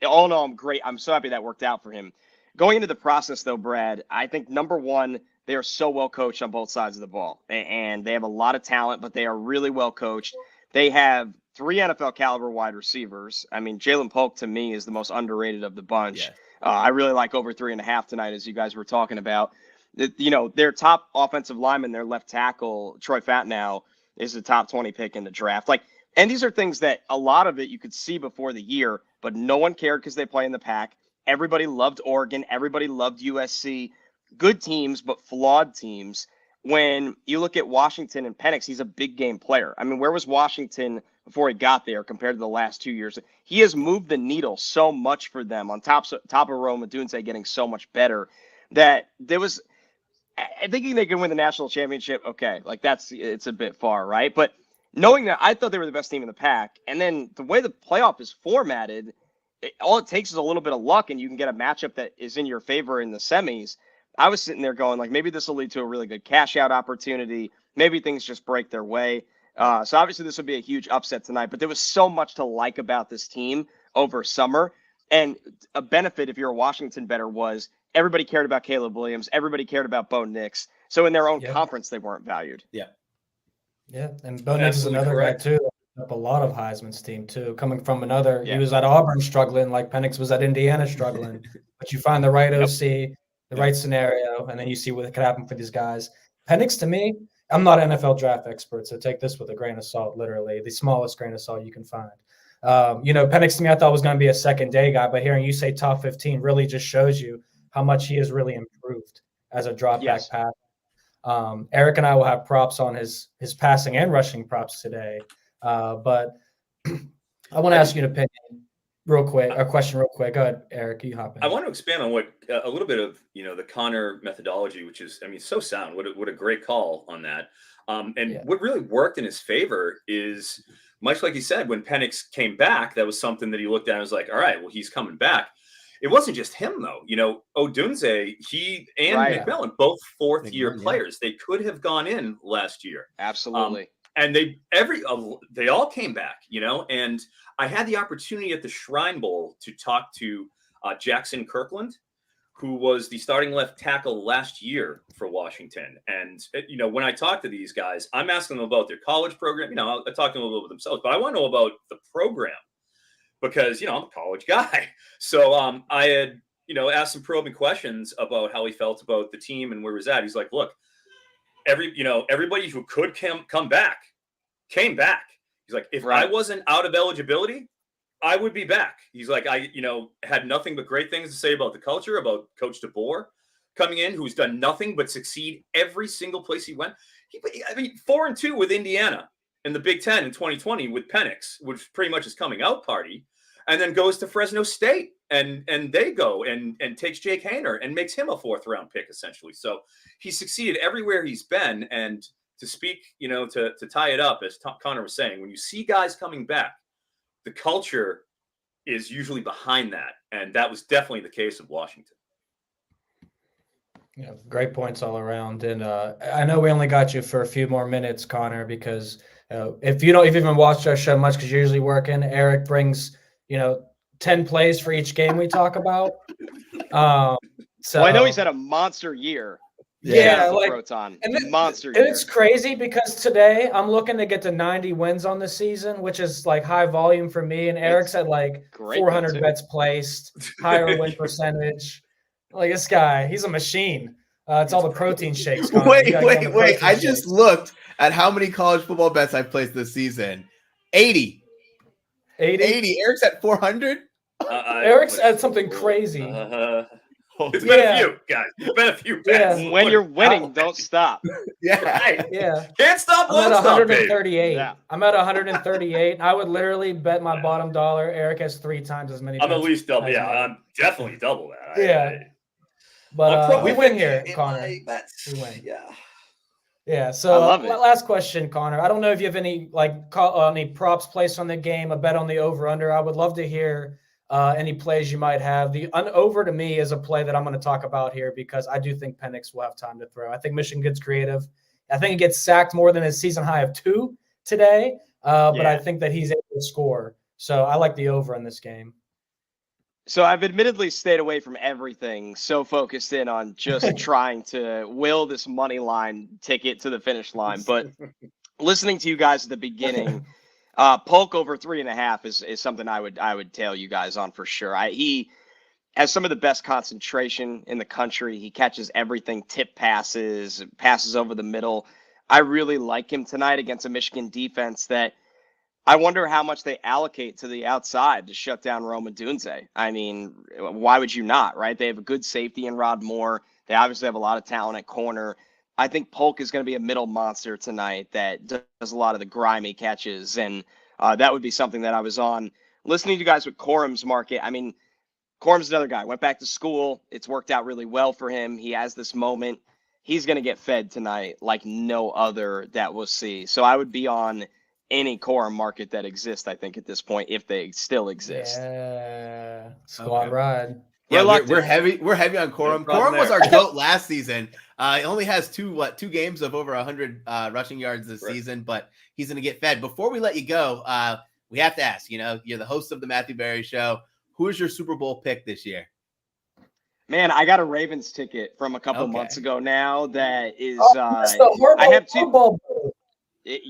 D: all in all, I'm so happy that worked out for him. Going into the process though, Brad, I think number one, they are so well coached on both sides of the ball, and they have a lot of talent, but they are really well coached. They have 3 NFL caliber wide receivers. I mean, Jalen Polk to me is the most underrated of the bunch.
B: Yeah.
D: I really like over 3.5 tonight, as you guys were talking about. Their top offensive lineman, their left tackle, Troy Fatnow, is the top 20 pick in the draft. And these are things that a lot of it you could see before the year, but no one cared because they play in the Pac. Everybody loved Oregon. Everybody loved USC. Good teams, but flawed teams. When you look at Washington and Penix, he's a big game player. I mean, where was Washington before he got there compared to the last 2 years? He has moved the needle so much for them, on top of Rome Odunze getting so much better, that there was thinking they can win the national championship. Okay, it's a bit far, right? But knowing that, I thought they were the best team in the Pac, and then the way the playoff is formatted, all it takes is a little bit of luck, and you can get a matchup that is in your favor in the semis. I was sitting there going, maybe this will lead to a really good cash out opportunity. Maybe things just break their way. So obviously this would be a huge upset tonight, but there was so much to like about this team over summer. And a benefit, if you're a Washington bettor, was everybody cared about Caleb Williams. Everybody cared about Bo Nix. So in their own conference, they weren't valued.
A: Yeah. And Bo Nix is another guy too. Up a lot of Heisman's team too, coming from another. He was at Auburn struggling, like Penix was at Indiana struggling. But you find the right OC, the right scenario, and then you see what could happen for these guys. Penix, to me, I'm not an NFL draft expert, so take this with a grain of salt, literally, the smallest grain of salt you can find. Penix to me, I thought was going to be a second day guy, but hearing you say top 15 really just shows you how much he has really improved as a drop back pass. Eric and I will have props on his passing and rushing props today. But I want to ask you an opinion real quick, a question real quick. Go ahead, Eric, you hop in.
C: I want to expand on what a little bit of, the Connor methodology, which is, so sound. What a great call on that. What really worked in his favor is, much like you said, when Penix came back, that was something that he looked at and was like, all right, well, he's coming back. It wasn't just him, though. Odunze, he and McMillan, both fourth-year players. They could have gone in last year.
D: Absolutely.
C: And they all came back, and I had the opportunity at the Shrine Bowl to talk to Jackson Kirkland, who was the starting left tackle last year for Washington. And, when I talk to these guys, I'm asking them about their college program. I talk to them a little bit themselves, but I want to know about the program because, I'm a college guy. So I had, asked some probing questions about how he felt about the team and where he was at. He's like, look, everybody who could come back came back. He's like, if I wasn't out of eligibility, I would be back. He's like, I had nothing but great things to say about the culture, about Coach DeBoer coming in, who's done nothing but succeed every single place he went. 4-2 with Indiana in the Big Ten in 2020 with Penix, which pretty much is coming out party, and then goes to Fresno State and they go and takes Jake Haener and makes him a 4th round pick essentially. So he succeeded everywhere he's been. And to speak, to tie it up, as Connor was saying, when you see guys coming back, the culture is usually behind that. And that was definitely the case of Washington.
A: Yeah, great points all around. And I know we only got you for a few more minutes, Connor, because if you've even watched our show much, because you're usually working, Eric brings, 10 plays for each game we talk about. So
D: I know he's had a monster year.
A: Froton.
D: Monster
A: year. It's crazy because today I'm looking to get to 90 wins on the season, which is like high volume for me. And Eric's at like 400 bets placed, higher win percentage. Like this guy, he's a machine. It's all the protein shakes. Connor.
B: Wait. I just looked at how many college football bets I've placed this season. 80. Eric's at 400.
A: Eric's at something crazy.
C: It's been a few, guys. It's been a few bets.
D: Yeah. When you're winning, don't stop.
A: Yeah.
C: Can't stop.
A: I'm at 138.
C: Baby.
A: I'm at 138. I would literally bet my bottom dollar. Eric has 3 times as many.
C: I'm at least double. Yeah, I'm definitely double that.
A: But we win here, Connor. We win. Yeah. So last question, Connor. I don't know if you have any any props placed on the game, a bet on the over/under. I would love to hear any plays you might have. The over to me is a play that I'm going to talk about here because I do think Penix will have time to throw. I think Michigan gets creative. I think he gets sacked more than his season high of 2 today, but I think that he's able to score. So I like the over in this game.
D: So I've admittedly stayed away from everything, so focused in on just trying to will this money line ticket to the finish line. But listening to you guys at the beginning, Polk over 3.5 is something I would tail you guys on for sure. He has some of the best concentration in the country. He catches everything, tip passes over the middle. I really like him tonight against a Michigan defense that I wonder how much they allocate to the outside to shut down Rome Odunze. I mean, why would you not, right? They have a good safety in Rod Moore. They obviously have a lot of talent at corner. I think Polk is going to be a middle monster tonight that does a lot of the grimy catches, and that would be something that I was on. Listening to you guys with Corum's market, I mean, Corum's another guy. Went back to school. It's worked out really well for him. He has this moment. He's going to get fed tonight like no other that we'll see. So I would be on any Corum market that exists, I think, at this point, if they still exist.
A: Yeah. Squad ride.
B: Yeah, we're heavy on Corum. Corum was our GOAT last season. He only has two games of over 100 rushing yards this season, but he's going to get fed. Before we let you go, we have to ask, you're the host of the Matthew Berry Show. Who is your Super Bowl pick this year?
D: Man, I got a Ravens ticket from a couple months ago now that is
A: I have two.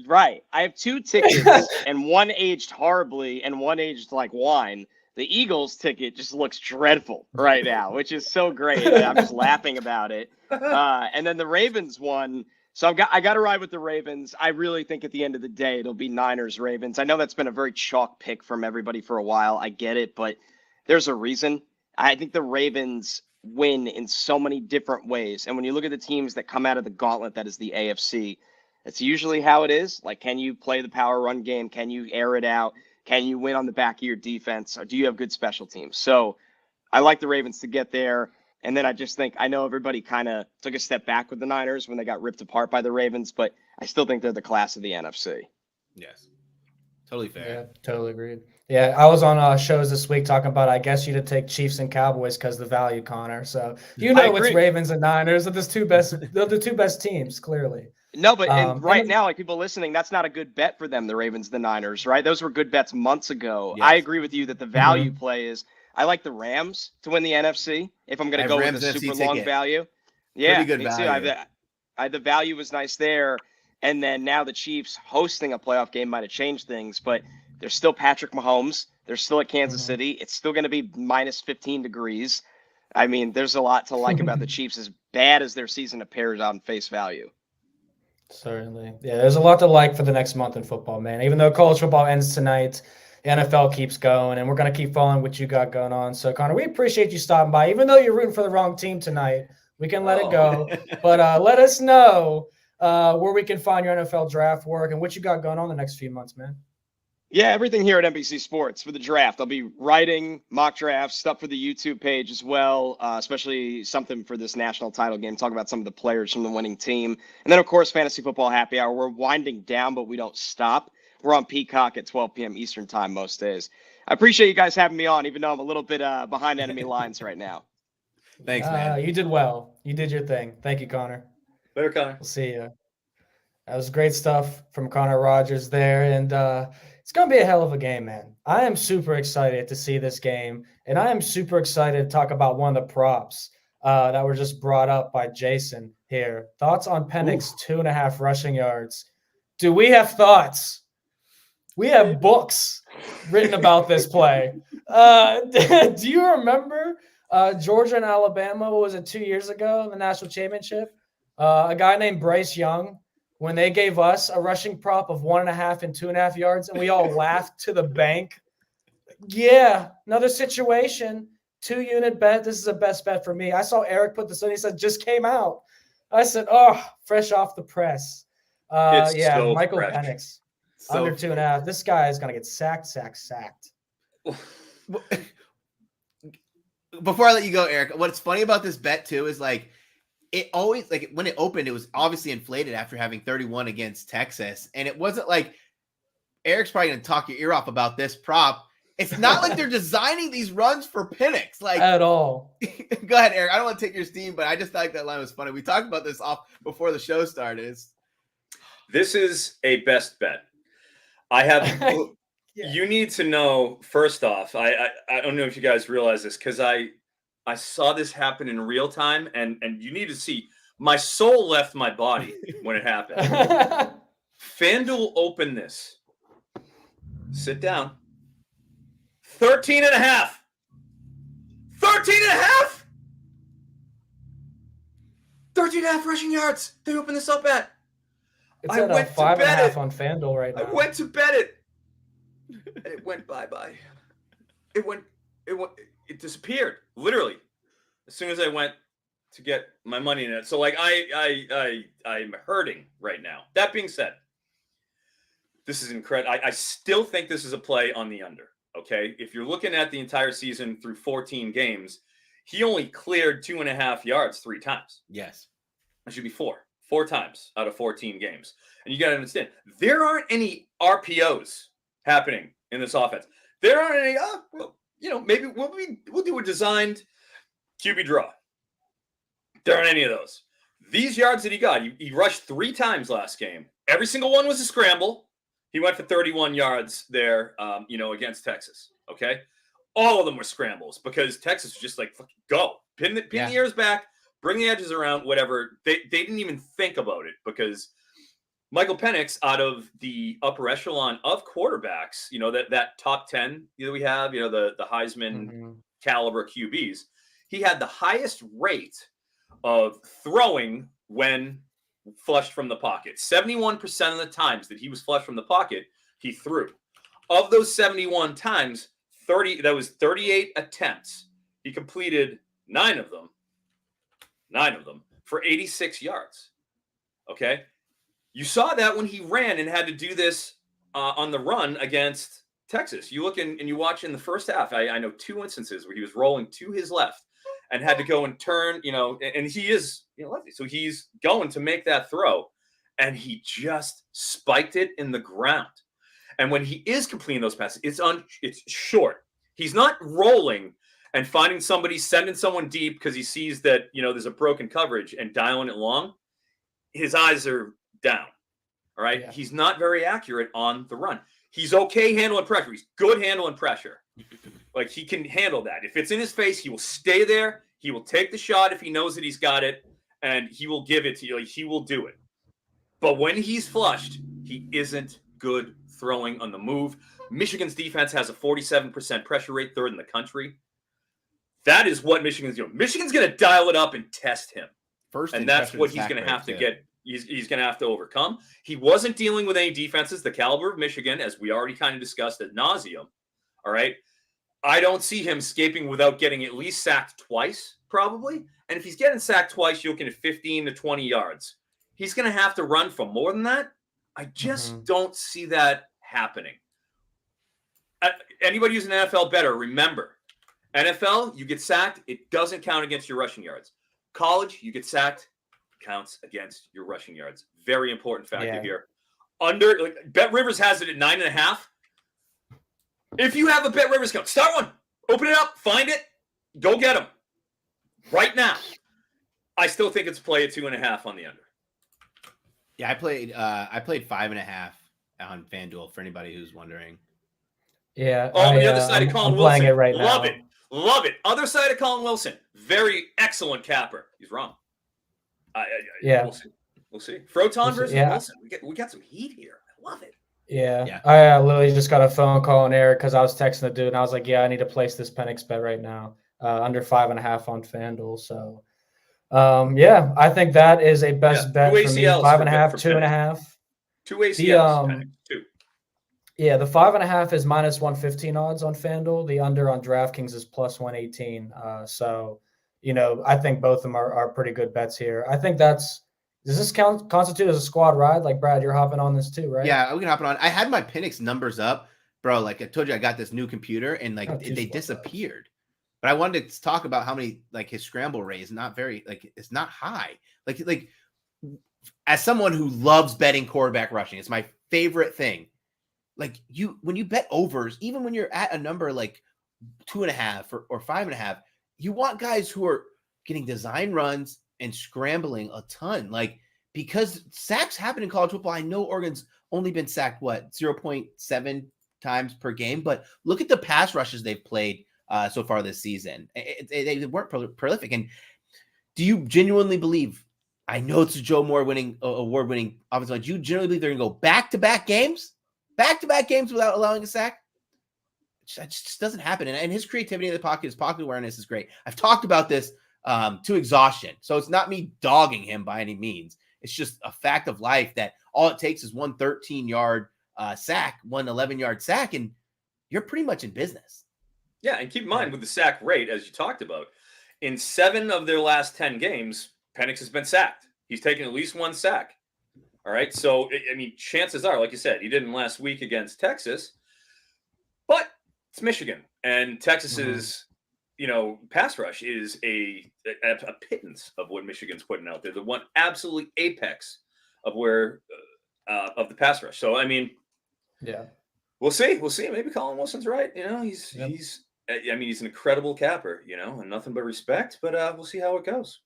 D: Right. I have 2 tickets, and one aged horribly and one aged like wine. The Eagles ticket just looks dreadful right now, which is so great. I'm just laughing about it. And then the Ravens one. So I got to ride with the Ravens. I really think at the end of the day, it'll be Niners Ravens. I know that's been a very chalk pick from everybody for a while. I get it, but there's a reason. I think the Ravens win in so many different ways. And when you look at the teams that come out of the gauntlet, that is the AFC, that's usually how it is. Like, can you play the power run game? Can you air it out? Can you win on the back of your defense? Or do you have good special teams? So I like the Ravens to get there. And then I just think, I know everybody kind of took a step back with the Niners when they got ripped apart by the Ravens, but I still think they're the class of the NFC.
B: Yes. Totally fair.
A: Yeah, totally agreed. Yeah, I was on shows this week talking about, I guess you to take Chiefs and Cowboys because the value, Connor. So it's Ravens and Niners. They're the 2 best teams, clearly.
D: No, but now, like people listening, that's not a good bet for them, the Ravens, the Niners, right? Those were good bets months ago. Yes. I agree with you that the value play is, I like the Rams to win the NFC if I'm going to go with a super long value. Yeah,
B: pretty good
D: me
B: value.
D: Too. The value was nice there. And then now the Chiefs hosting a playoff game might have changed things, but they're still Patrick Mahomes. They're still at Kansas City. It's still going to be minus 15 degrees. I mean, there's a lot to like about the Chiefs, as bad as their season appears on face value.
A: Certainly. Yeah, there's a lot to like for the next month in football, man. Even though college football ends tonight, the NFL keeps going, and we're going to keep following what you got going on. So, Connor, we appreciate you stopping by. Even though you're rooting for the wrong team tonight, we can let it go. But let us know where we can find your NFL draft work and what you got going on the next few months, man.
D: Yeah, everything here at NBC Sports for the draft. I'll be writing mock drafts, stuff for the YouTube page as well, especially something for this national title game, talk about some of the players from the winning team. And then, of course, Fantasy Football Happy Hour. We're winding down, but we don't stop. We're on Peacock at 12 p.m. Eastern time most days. I appreciate you guys having me on, even though I'm a little bit behind enemy lines right now.
B: Thanks, man.
A: You did well. You did your thing. Thank you, Connor.
C: Later, Connor.
A: We'll see you. That was great stuff from Connor Rogers there. And it's going to be a hell of a game, man. I am super excited to see this game. And I am super excited to talk about one of the props that were just brought up by Jason here. Thoughts on Penix 2.5 rushing yards. Do we have thoughts? We have books written about this play. Do you remember Georgia and Alabama, what was it, 2 years ago in the national championship? A guy named Bryce Young, when they gave us a rushing prop of 1.5 and 2.5 yards, and we all laughed to the bank. Yeah, another situation. 2-unit bet. This is a best bet for me. I saw Eric put this in. He said, just came out. I said, oh, fresh off the press.
C: So
A: Michael
C: fresh.
A: Penix. Under 2.5. This guy is going to get sacked.
B: Before I let you go, Eric, what's funny about this bet too is like it always, like when it opened, it was obviously inflated after having 31 against Texas. And it wasn't like Eric's probably going to talk your ear off about this prop. It's not like they're designing these runs for Penix. Like
A: at all.
B: Go ahead, Eric. I don't want to take your steam, but I just thought that line was funny. We talked about this off before the show started.
C: This is a best bet. I have You need to know, first off, I don't know if you guys realize this, because I saw this happen in real time, and you need to see my soul left my body when it happened. FanDuel opened this. Sit down. 13.5. 13.5? 13.5 rushing yards. They opened this up at.
A: It's at 5.5 on FanDuel right now.
C: I went to bet it. And it went bye-bye. It disappeared, literally, as soon as I went to get my money in it. So like I'm hurting right now. That being said, this is incredible. I still think this is a play on the under. Okay. If you're looking at the entire season through 14 games, he only cleared 2.5 yards 3 times.
B: Yes.
C: It should be 4 times out of 14 games. And you got to understand, there aren't any RPOs happening in this offense. There aren't any, maybe we'll do a designed QB draw. There aren't any of those. These yards that he got, he rushed 3 times last game. Every single one was a scramble. He went for 31 yards there, against Texas. Okay. All of them were scrambles because Texas was just like, fucking go. Pin the ears back, bring the edges around, whatever. They didn't even think about it because Michael Penix, out of the upper echelon of quarterbacks, that top 10 that we have, the Heisman caliber QBs, he had the highest rate of throwing when flushed from the pocket. 71% of the times that he was flushed from the pocket, he threw. Of those 71 times, 38 attempts. He completed 9 of them for 86 yards. Okay. You saw that when he ran and had to do this on the run against Texas. You look and you watch in the first half. I know 2 instances where he was rolling to his left and had to go and turn, and he is lefty. So he's going to make that throw and he just spiked it in the ground. And when he is completing those passes, it's short. He's not rolling and finding somebody, sending someone deep because he sees that, there's a broken coverage and dialing it long. His eyes are down. All right. Yeah. He's not very accurate on the run. He's okay handling pressure. He's good handling pressure. Like he can handle that. If it's in his face, he will stay there. He will take the shot if he knows that he's got it, and he will give it to you. Like, he will do it. But when he's flushed, he isn't good throwing on the move. Michigan's defense has a 47% pressure rate, 3rd in the country. That is what Michigan's doing. Michigan's going to dial it up and test him. And that's what he's going to have to get. He's going to have to overcome. He wasn't dealing with any defenses, the caliber of Michigan, as we already kind of discussed ad nauseum. All right. I don't see him escaping without getting at least sacked twice, probably. And if he's getting sacked twice, you're looking at 15 to 20 yards. He's going to have to run for more than that. I just don't see that happening. Anybody who's an NFL bettor, remember, NFL, you get sacked, it doesn't count against your rushing yards. College, you get sacked, counts against your rushing yards. Very important factor here. Bet Rivers has it at 9.5. If you have a Bet Rivers account, start one. Open it up, find it, go get them. Right now. I still think it's play at 2.5 on the under.
B: Yeah, I played 5.5 on FanDuel for anybody who's wondering.
A: Yeah.
C: On the other side of Colin Wilson.
A: Playing it right now.
C: Love it. Love it. Other side of Colin Wilson. Very excellent capper. He's wrong.
A: Yeah.
C: We'll see. Froton versus Wilson. We got some heat here. I love it.
A: Yeah. I literally just got a phone call on air because I was texting the dude and I was like, yeah, I need to place this Penix bet right now. Under 5.5 on FanDuel. So, I think that is a best bet for me. 5.5, 2.5.
C: 2 ACLs. Two.
A: Yeah, the 5.5 is minus 115 odds on FanDuel. The under on DraftKings is plus 118. I think both of them are pretty good bets here. I think does this constitute as a squad ride? Like, Brad, you're hopping on this too, right?
B: Yeah, we can hop on. I had my Penix numbers up, bro. Like I told you, I got this new computer and they disappeared. But I wanted to talk about how many, his scramble rate is not very, it's not high. Like as someone who loves betting quarterback rushing, it's my favorite thing. When you bet overs, even when you're at a number like 2.5 or 5.5, you want guys who are getting design runs and scrambling a ton. Because sacks happen in college football. I know Oregon's only been sacked, 0.7 times per game, but look at the pass rushes they've played so far this season. They weren't prolific. And do you genuinely believe, I know it's a Joe Moore award-winning offensive line, do you genuinely believe they're going to go back-to-back games without allowing a sack? It just doesn't happen. And his creativity in the pocket, his pocket awareness is great. I've talked about this to exhaustion. So it's not me dogging him by any means. It's just a fact of life that all it takes is one 13-yard sack, one 11-yard sack, and you're pretty much in business.
C: Yeah, and keep in mind with the sack rate, as you talked about, in 7 of their last 10 games, Penix has been sacked. He's taken at least one sack. All right. So, chances are, like you said, he didn't last week against Texas, but it's Michigan. And Texas's, pass rush is a pittance of what Michigan's putting out there. The one absolute apex of of the pass rush. So, we'll see. Maybe Colin Wilson's right. He's an incredible capper, and nothing but respect, but we'll see how it goes.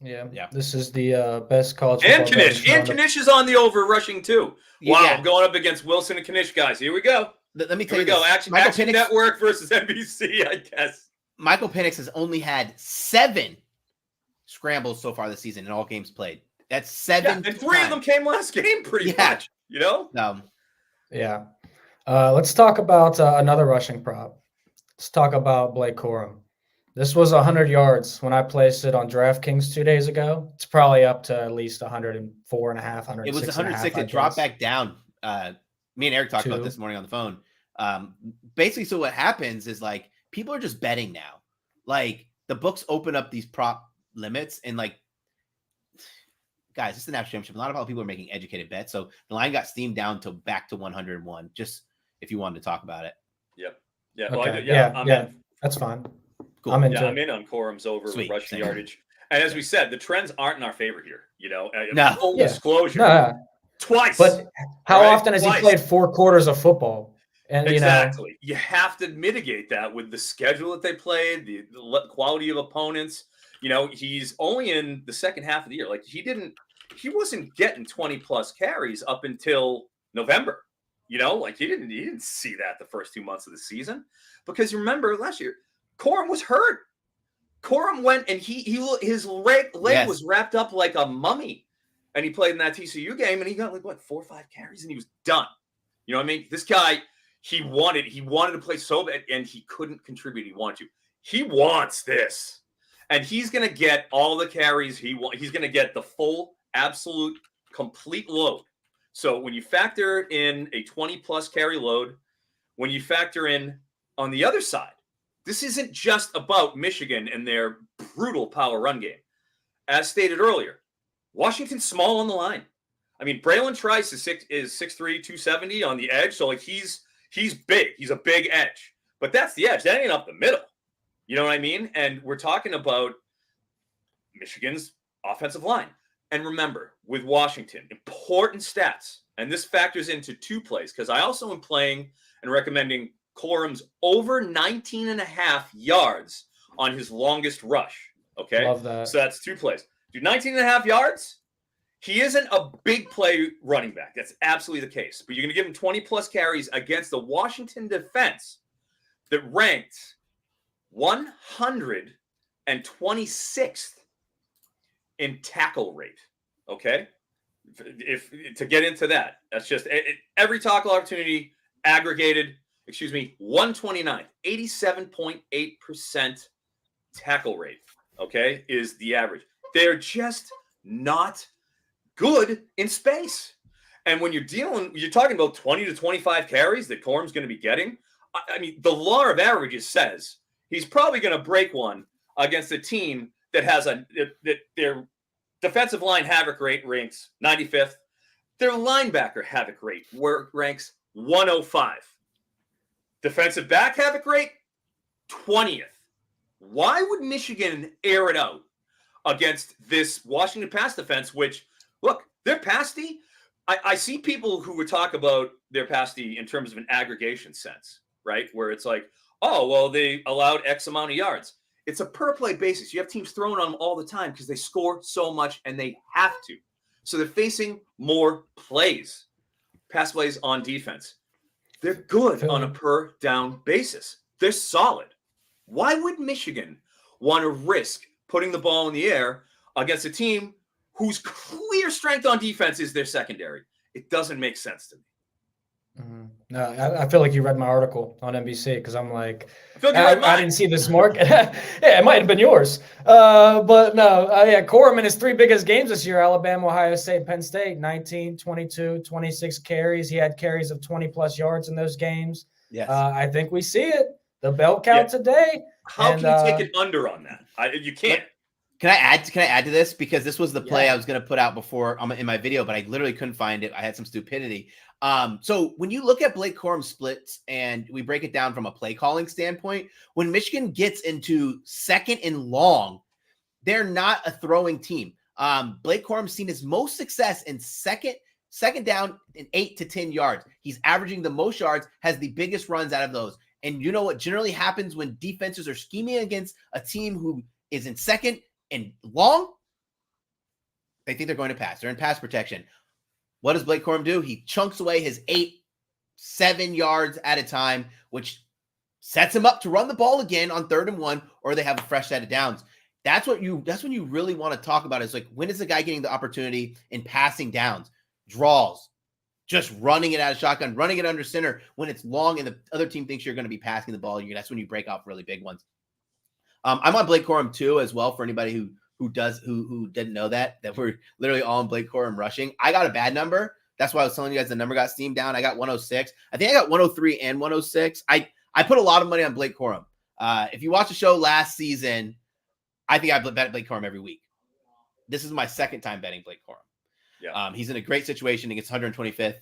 A: Yeah. This is the best college
C: football. And Knish is on the over rushing too. Wow, I'm going up against Wilson and Knish, guys. Here we go.
B: Let me tell you
C: go. Action Network versus NBC, I guess.
B: Michael Penix has only had 7 scrambles so far this season in all games played. That's 7.
C: And 3 of them came last game, pretty much.
A: Let's talk about another rushing prop. Let's talk about Blake Corum. This was 100 yards when I placed it on DraftKings 2 days ago. It's probably up to at least 104.5, 106.
B: It was 106. It dropped back down. Me and Eric talked about this morning on the phone. Basically, so what happens is people are just betting now. The books open up these prop limits and guys, it's the national championship. A lot of people are making educated bets. So the line got steamed down back to 101. Just if you wanted to talk about it.
C: Yep. Yeah.
A: Okay.
C: Well, I'm in.
A: That's fine.
B: Cool.
A: I'm
C: in on Corum's over rushing yardage. And as we said, the trends aren't in our favor here. Full disclosure.
A: No.
C: Twice.
A: But how often has he played 4 quarters of football? And
C: exactly. You have to mitigate that with the schedule that they played, the quality of opponents. He's only in the second half of the year. He wasn't getting 20 plus carries up until November. He didn't see that the first 2 months of the season, because you remember last year, Corum was hurt. Corum went and his leg was wrapped up like a mummy, and he played in that TCU game, and he got 4 or 5 carries, and he was done. You know what I mean? This guy, he wanted to play so bad, and he couldn't contribute. He wanted to. He wants this. And he's going to get all the carries he wants. He's going to get the full, absolute, complete load. So when you factor in a 20-plus carry load, when you factor in on the other side, this isn't just about Michigan and their brutal power run game. As stated earlier, Washington's small on the line. I mean, Braylon Trice is 6'3", 270 on the edge. So, like, he's big. He's a big edge. But that's the edge. That ain't up the middle. You know what I mean? And we're talking about Michigan's offensive line. And remember, with Washington, important stats. And this factors into two plays because I also am playing and recommending Corum's over 19.5 yards on his longest rush. Okay?
A: Love that.
C: So that's two plays. Dude, 19.5 yards? He isn't a big play running back. That's absolutely the case. But you're going to give him 20-plus carries against the Washington defense that ranked 126th in tackle rate. Okay? If to get into that, that's just every tackle opportunity aggregated, 129th, 87.8% tackle rate, okay, is the average. They're just not good in space. And when you're talking about 20 to 25 carries that Corum's going to be getting, I mean, the law of averages says he's probably going to break one against a team that has their defensive line havoc rate ranks 95th. Their linebacker havoc rate ranks 105. Defensive back havoc rate, 20th. Why would Michigan air it out against this Washington pass defense, which, look, their pass D, I see people who would talk about their pass D in terms of an aggregation sense, right? Where it's like, oh, well, they allowed X amount of yards. It's a per-play basis. You have teams throwing on them all the time because they score so much and they have to. So they're facing more plays, pass plays on defense. They're good on a per-down basis. They're solid. Why would Michigan want to risk putting the ball in the air against a team whose clear strength on defense is their secondary? It doesn't make sense to me.
A: Mm-hmm. No, I feel like you read my article on NBC because I'm like,
C: I
A: didn't see this market. Yeah, it might have been yours. But no, Corum in his three biggest games this year, Alabama, Ohio State, Penn State, 19, 22, 26 carries. He had carries of 20-plus yards in those games.
B: Yes.
A: I think we see it. The bell count today.
C: How can you take it under on that? You can't.
B: Can I add to this? Because this was the play I was going to put out before in my video, but I literally couldn't find it. I had some stupidity. So when you look at Blake Corum splits and we break it down from a play calling standpoint, when Michigan gets into second and long, they're not a throwing team. Blake Corum's seen his most success in second down in 8 to 10 yards. He's averaging the most yards, has the biggest runs out of those. And you know what generally happens when defenses are scheming against a team who is in second and long? They think they're going to pass. They're in pass protection. What does Blake Corum do? He chunks away his 7 yards at a time, which sets him up to run the ball again on 3rd and 1, or they have a fresh set of downs. That's when you really want to talk about it. It's like, when is the guy getting the opportunity in passing downs, draws, just running it out of shotgun, running it under center when it's long and the other team thinks you're going to be passing the ball. That's when you break off really big ones. I'm on Blake Corum too, as well, for anybody who didn't know that we're literally all on Blake Corum rushing. I got a bad number. That's why I was telling you guys the number got steamed down. I got 106. I think I got 103 and 106. I put a lot of money on Blake Corum. If you watch the show last season, I think I bet Blake Corum every week. This is my second time betting Blake Corum. Yeah. He's in a great situation against 125th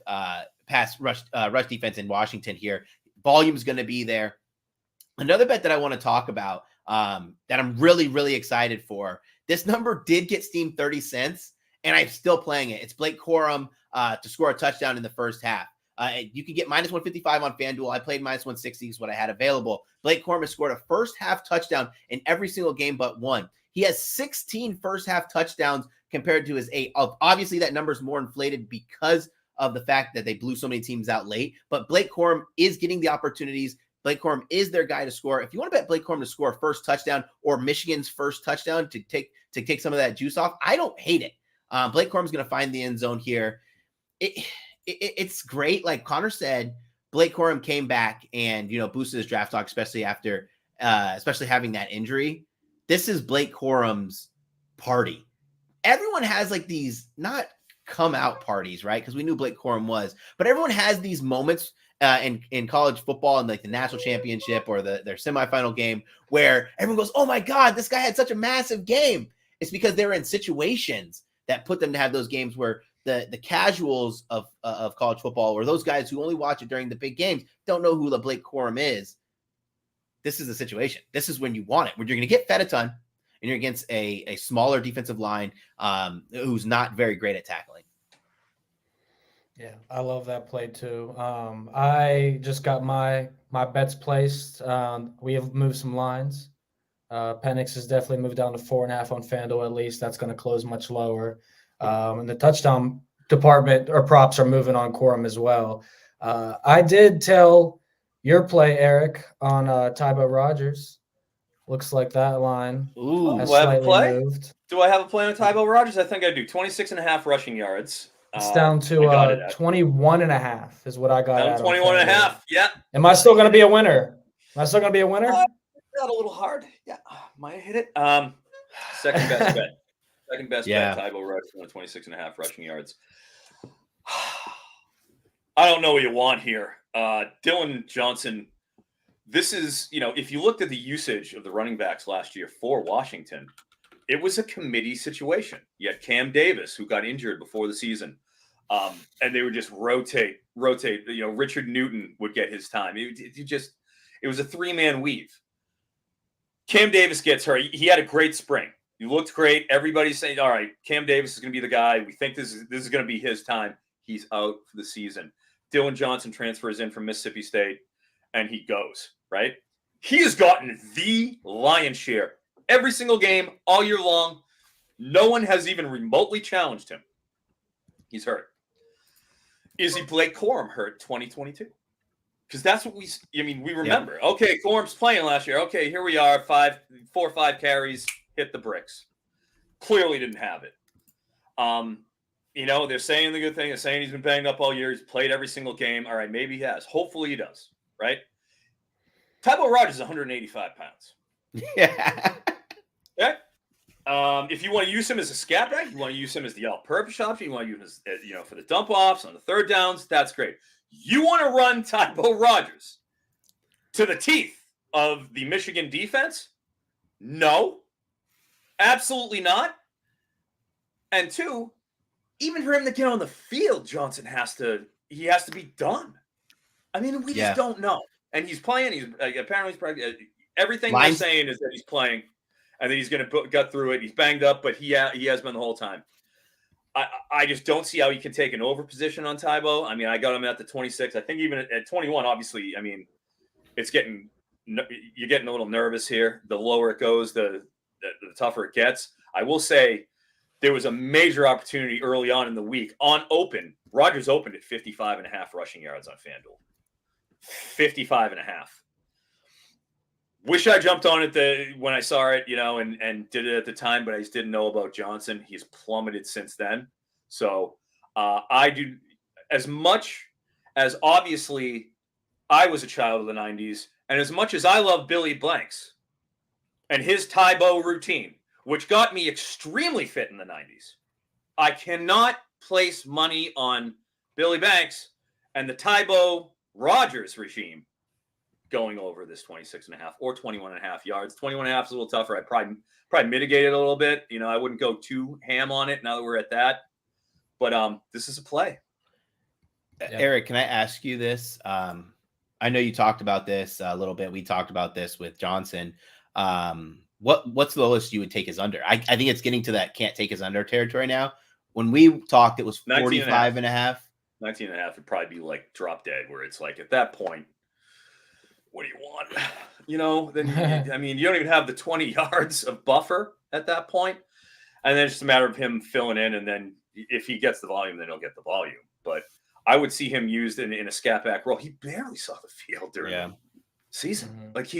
B: pass rush defense in Washington here. Volume's going to be there. Another bet that I want to talk about that I'm really, really excited for. This number did get steamed 30 cents, and I'm still playing it. It's Blake Corum to score a touchdown in the first half. You can get minus 155 on FanDuel. I played minus 160 is what I had available. Blake Corum has scored a first half touchdown in every single game but one. He has 16 first half touchdowns compared to his 8. Obviously, that number is more inflated because of the fact that they blew so many teams out late. But Blake Corum is getting the opportunities. Blake Corum is their guy to score. If you want to bet Blake Corum to score a first touchdown or Michigan's first touchdown to take some of that juice off, I don't hate it. Blake Corum's going to find the end zone here. It's great. Like Connor said, Blake Corum came back and boosted his draft stock, especially after especially having that injury. This is Blake Corum's party. Everyone has like these not come out parties, right? Because we knew Blake Corum was, but everyone has these moments in college football and like the national championship or their semifinal game where everyone goes, "Oh my God, this guy had such a massive game." It's because they're in situations that put them to have those games where the casuals of college football, or those guys who only watch it during the big games, don't know who the Blake Corum is. This is the situation. This is when you want it, when you're going to get fed a ton and you're against a smaller defensive line who's not very great at tackling.
A: Yeah, I love that play too. I just got my bets placed. We have moved some lines. Penix has definitely moved down to 4.5 on FanDuel at least. That's going to close much lower. And the touchdown department or props are moving on Corum as well. I did tell your play, Eric, on Tybo Rogers. Looks like that line has slightly moved.
C: Do I have a play on Tybo Rogers? I think I do. 26.5 rushing yards.
A: It's down to 21.5 is what I got.
C: Down 21.5. Yeah.
A: Am I still going to be a winner? Got
C: a little hard. Yeah. Might hit it. Second best bet. Second best bet. Tybo Rogers on 26.5 rushing yards. I don't know what you want here. Dylan Johnson. This is, if you looked at the usage of the running backs last year for Washington, it was a committee situation. You had Cam Davis, who got injured before the season, and they would just rotate. Richard Newton would get his time. It was a three-man weave. Cam Davis gets hurt. He had a great spring. He looked great. Everybody's saying, all right, Cam Davis is going to be the guy. We think this is going to be his time. He's out for the season. Dylan Johnson transfers in from Mississippi State, and he goes, right? He has gotten the lion's share every single game, all year long. No one has even remotely challenged him. He's hurt. Is he Blake Corum hurt 2022? Because that's what we remember. Yep. Okay, Corum's playing last year. Okay, here we are, 4 or 5 carries, hit the bricks. Clearly didn't have it. They're saying the good thing. They're saying he's been banged up all year. He's played every single game. All right, maybe he has. Hopefully he does, right? Tybo Rogers is 185 pounds.
B: Yeah.
C: Okay. If you want to use him as a scat back, you want to use him as the all-purpose option, you want to use him as, for the dump-offs on the third downs, that's great. You want to run Tybo Rogers to the teeth of the Michigan defense? No. Absolutely not. And 2, even for him to get on the field, Johnson has to be done. I mean, we just don't know. And he's playing. He's apparently everything they're saying is that he's playing, and that he's going to get through it. He's banged up, but he has been the whole time. I just don't see how he can take an over position on Tybo. I mean, I got him at the 26. I think even at 21, obviously, I mean, you're getting a little nervous here. The lower it goes, the tougher it gets. I will say there was a major opportunity early on in the week on open. Rogers opened at 55.5 rushing yards on FanDuel. 55.5. Wish I jumped on it when I saw it, and did it at the time, but I just didn't know about Johnson. He's plummeted since then. So I do, as much as obviously I was a child of the 90s, and as much as I love Billy Blanks and his Tybo routine, which got me extremely fit in the 90s, I cannot place money on Billy Banks and the Tybo Rogers regime going over this 26.5 or 21.5 yards. 21.5 is a little tougher. I probably mitigate it a little bit. I wouldn't go too ham on it now that we're at that. But this is a play.
B: Yeah. Eric, can I ask you this? I know you talked about this a little bit. We talked about this with Johnson. What's the lowest you would take as under? I think it's getting to that can't take as under territory now. When we talked, it was 45.5.
C: 19.5 would probably be like drop dead, where it's like at that point, what do you want? Then you don't even have the 20 yards of buffer at that point. And then it's just a matter of him filling in. And then if he gets the volume, then he'll get the volume. But I would see him used in a scat back role. He barely saw the field during the season.
B: Mm-hmm.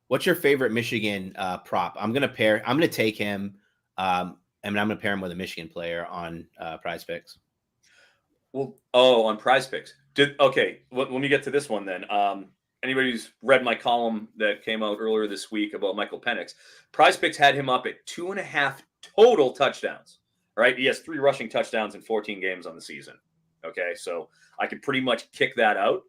B: What's your favorite Michigan prop? I'm going to take him. I'm going to pair him with a Michigan player on Prize Picks.
C: Well, on Prize Picks. Let me get to this one then. anybody who's read my column that came out earlier this week about Michael Penix, Prize Picks had him up at 2.5 total touchdowns. Right? He has 3 rushing touchdowns in 14 games on the season. Okay, so I could pretty much kick that out.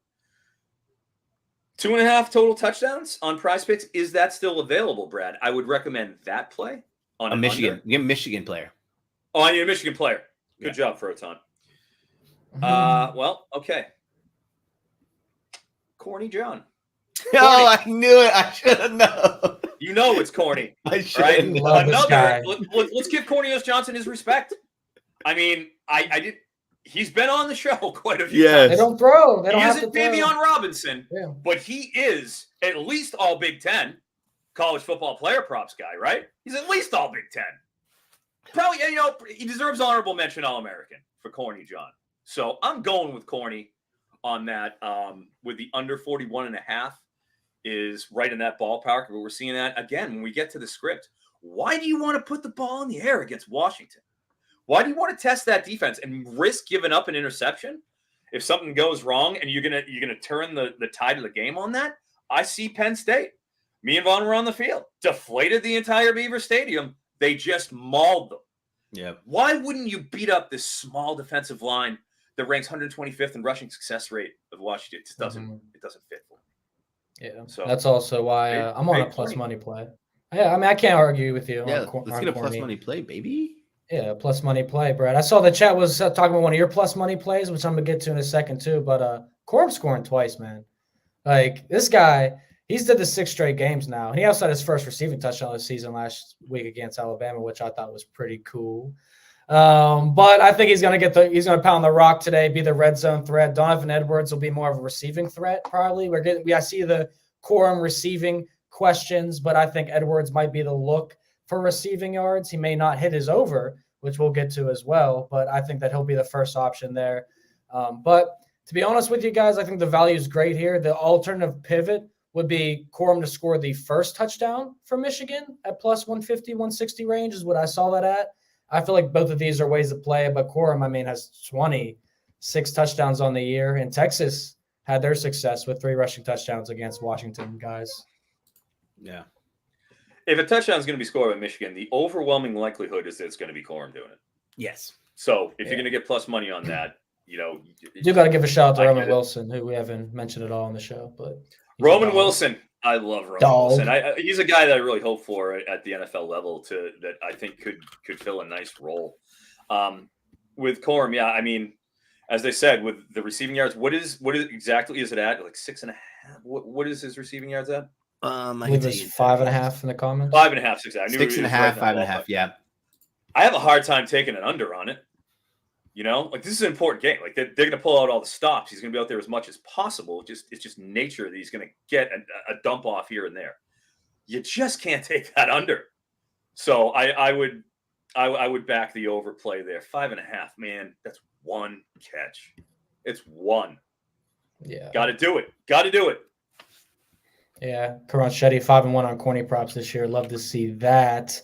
C: 2.5 total touchdowns on Prize Picks. Is that still available, Brad? I would recommend that play on
B: a Michigan.
C: Under.
B: You're a Michigan player.
C: Oh, I need a Michigan player. Good job, Froton. Well, okay. Corny John.
B: Oh, I knew it. I should have known.
C: You know it's corny.
B: I should
C: right?
B: have known.
A: Love this guy.
C: Let's give Cornelius Johnson his respect. I mean, I did. He's been on the show quite a few times.
A: They don't throw. They don't
C: he
A: have
C: isn't
A: to throw.
C: Davion Robinson,
A: Yeah.
C: but he is at least all Big Ten college football player props guy, right? He's at least all Big Ten. Probably, he deserves honorable mention All-American for Corny John. So I'm going with Corny on that. With the under 41.5 is right in that ballpark. But we're seeing that again when we get to the script. Why do you want to put the ball in the air against Washington? Why do you want to test that defense and risk giving up an interception if something goes wrong and you're gonna turn the tide of the game on that? I see Penn State. Me and Vaughn were on the field, deflated the entire Beaver Stadium. They just mauled them.
B: Yeah.
C: Why wouldn't you beat up this small defensive line that ranks 125th in rushing success rate of Washington? It doesn't fit for them.
A: Yeah.
C: So
A: that's also why I'm on a plus money play. Yeah, I mean, I can't argue with you.
B: Yeah,
A: on
B: let's get a plus
A: Corny.
B: money play, baby.
A: Yeah, plus money play, Brad. I saw the chat was talking about one of your plus money plays, which I'm gonna get to in a second too. But Corum scoring twice, man. Like this guy, he's did the 6 straight games now. And he also had his first receiving touchdown of the season last week against Alabama, which I thought was pretty cool. But I think he's gonna pound the rock today, be the red zone threat. Donovan Edwards will be more of a receiving threat, probably. I see the Corum receiving questions, but I think Edwards might be the look for receiving yards. He may not hit his over, which we'll get to as well, but I think that he'll be the first option there. But to be honest with you guys, I think the value is great here. The alternative pivot would be Corum to score the first touchdown for Michigan at plus 150, 160 range is what I saw that at. I feel like both of these are ways to play, but Corum, I mean, has 26 touchdowns on the year, and Texas had their success with 3 rushing touchdowns against Washington, guys.
B: Yeah.
C: if a touchdown is going to be scored by Michigan, the overwhelming likelihood is that it's going to be Corum doing it.
B: Yes.
C: So if you're going to get plus money on that, you know,
A: you got to give a shout out to Roman Wilson, who we haven't mentioned at all on the show. But
C: Roman Wilson, I love Roman Wilson. He's a guy that I really hope for at the NFL level that I think could fill a nice role. With Corum, yeah, I mean, as they said, with the receiving yards, what is exactly is it at? Like 6.5? What is his receiving yards at?
A: I think it's 5.5 in the comments.
C: 5.5, 6. I knew
B: 6.5, 5.5. Yeah.
C: I have a hard time taking an under on it. You know, like this is an important game. Like they're going to pull out all the stops. He's going to be out there as much as possible. It's just nature that he's going to get a dump off here and there. You just can't take that under. So I would back the overplay there. 5.5, man. That's one catch. It's one.
A: Yeah.
C: Got to do it. Got to do it.
A: Yeah. Karan Shetty 5-1 on corny props this year. Love to see that.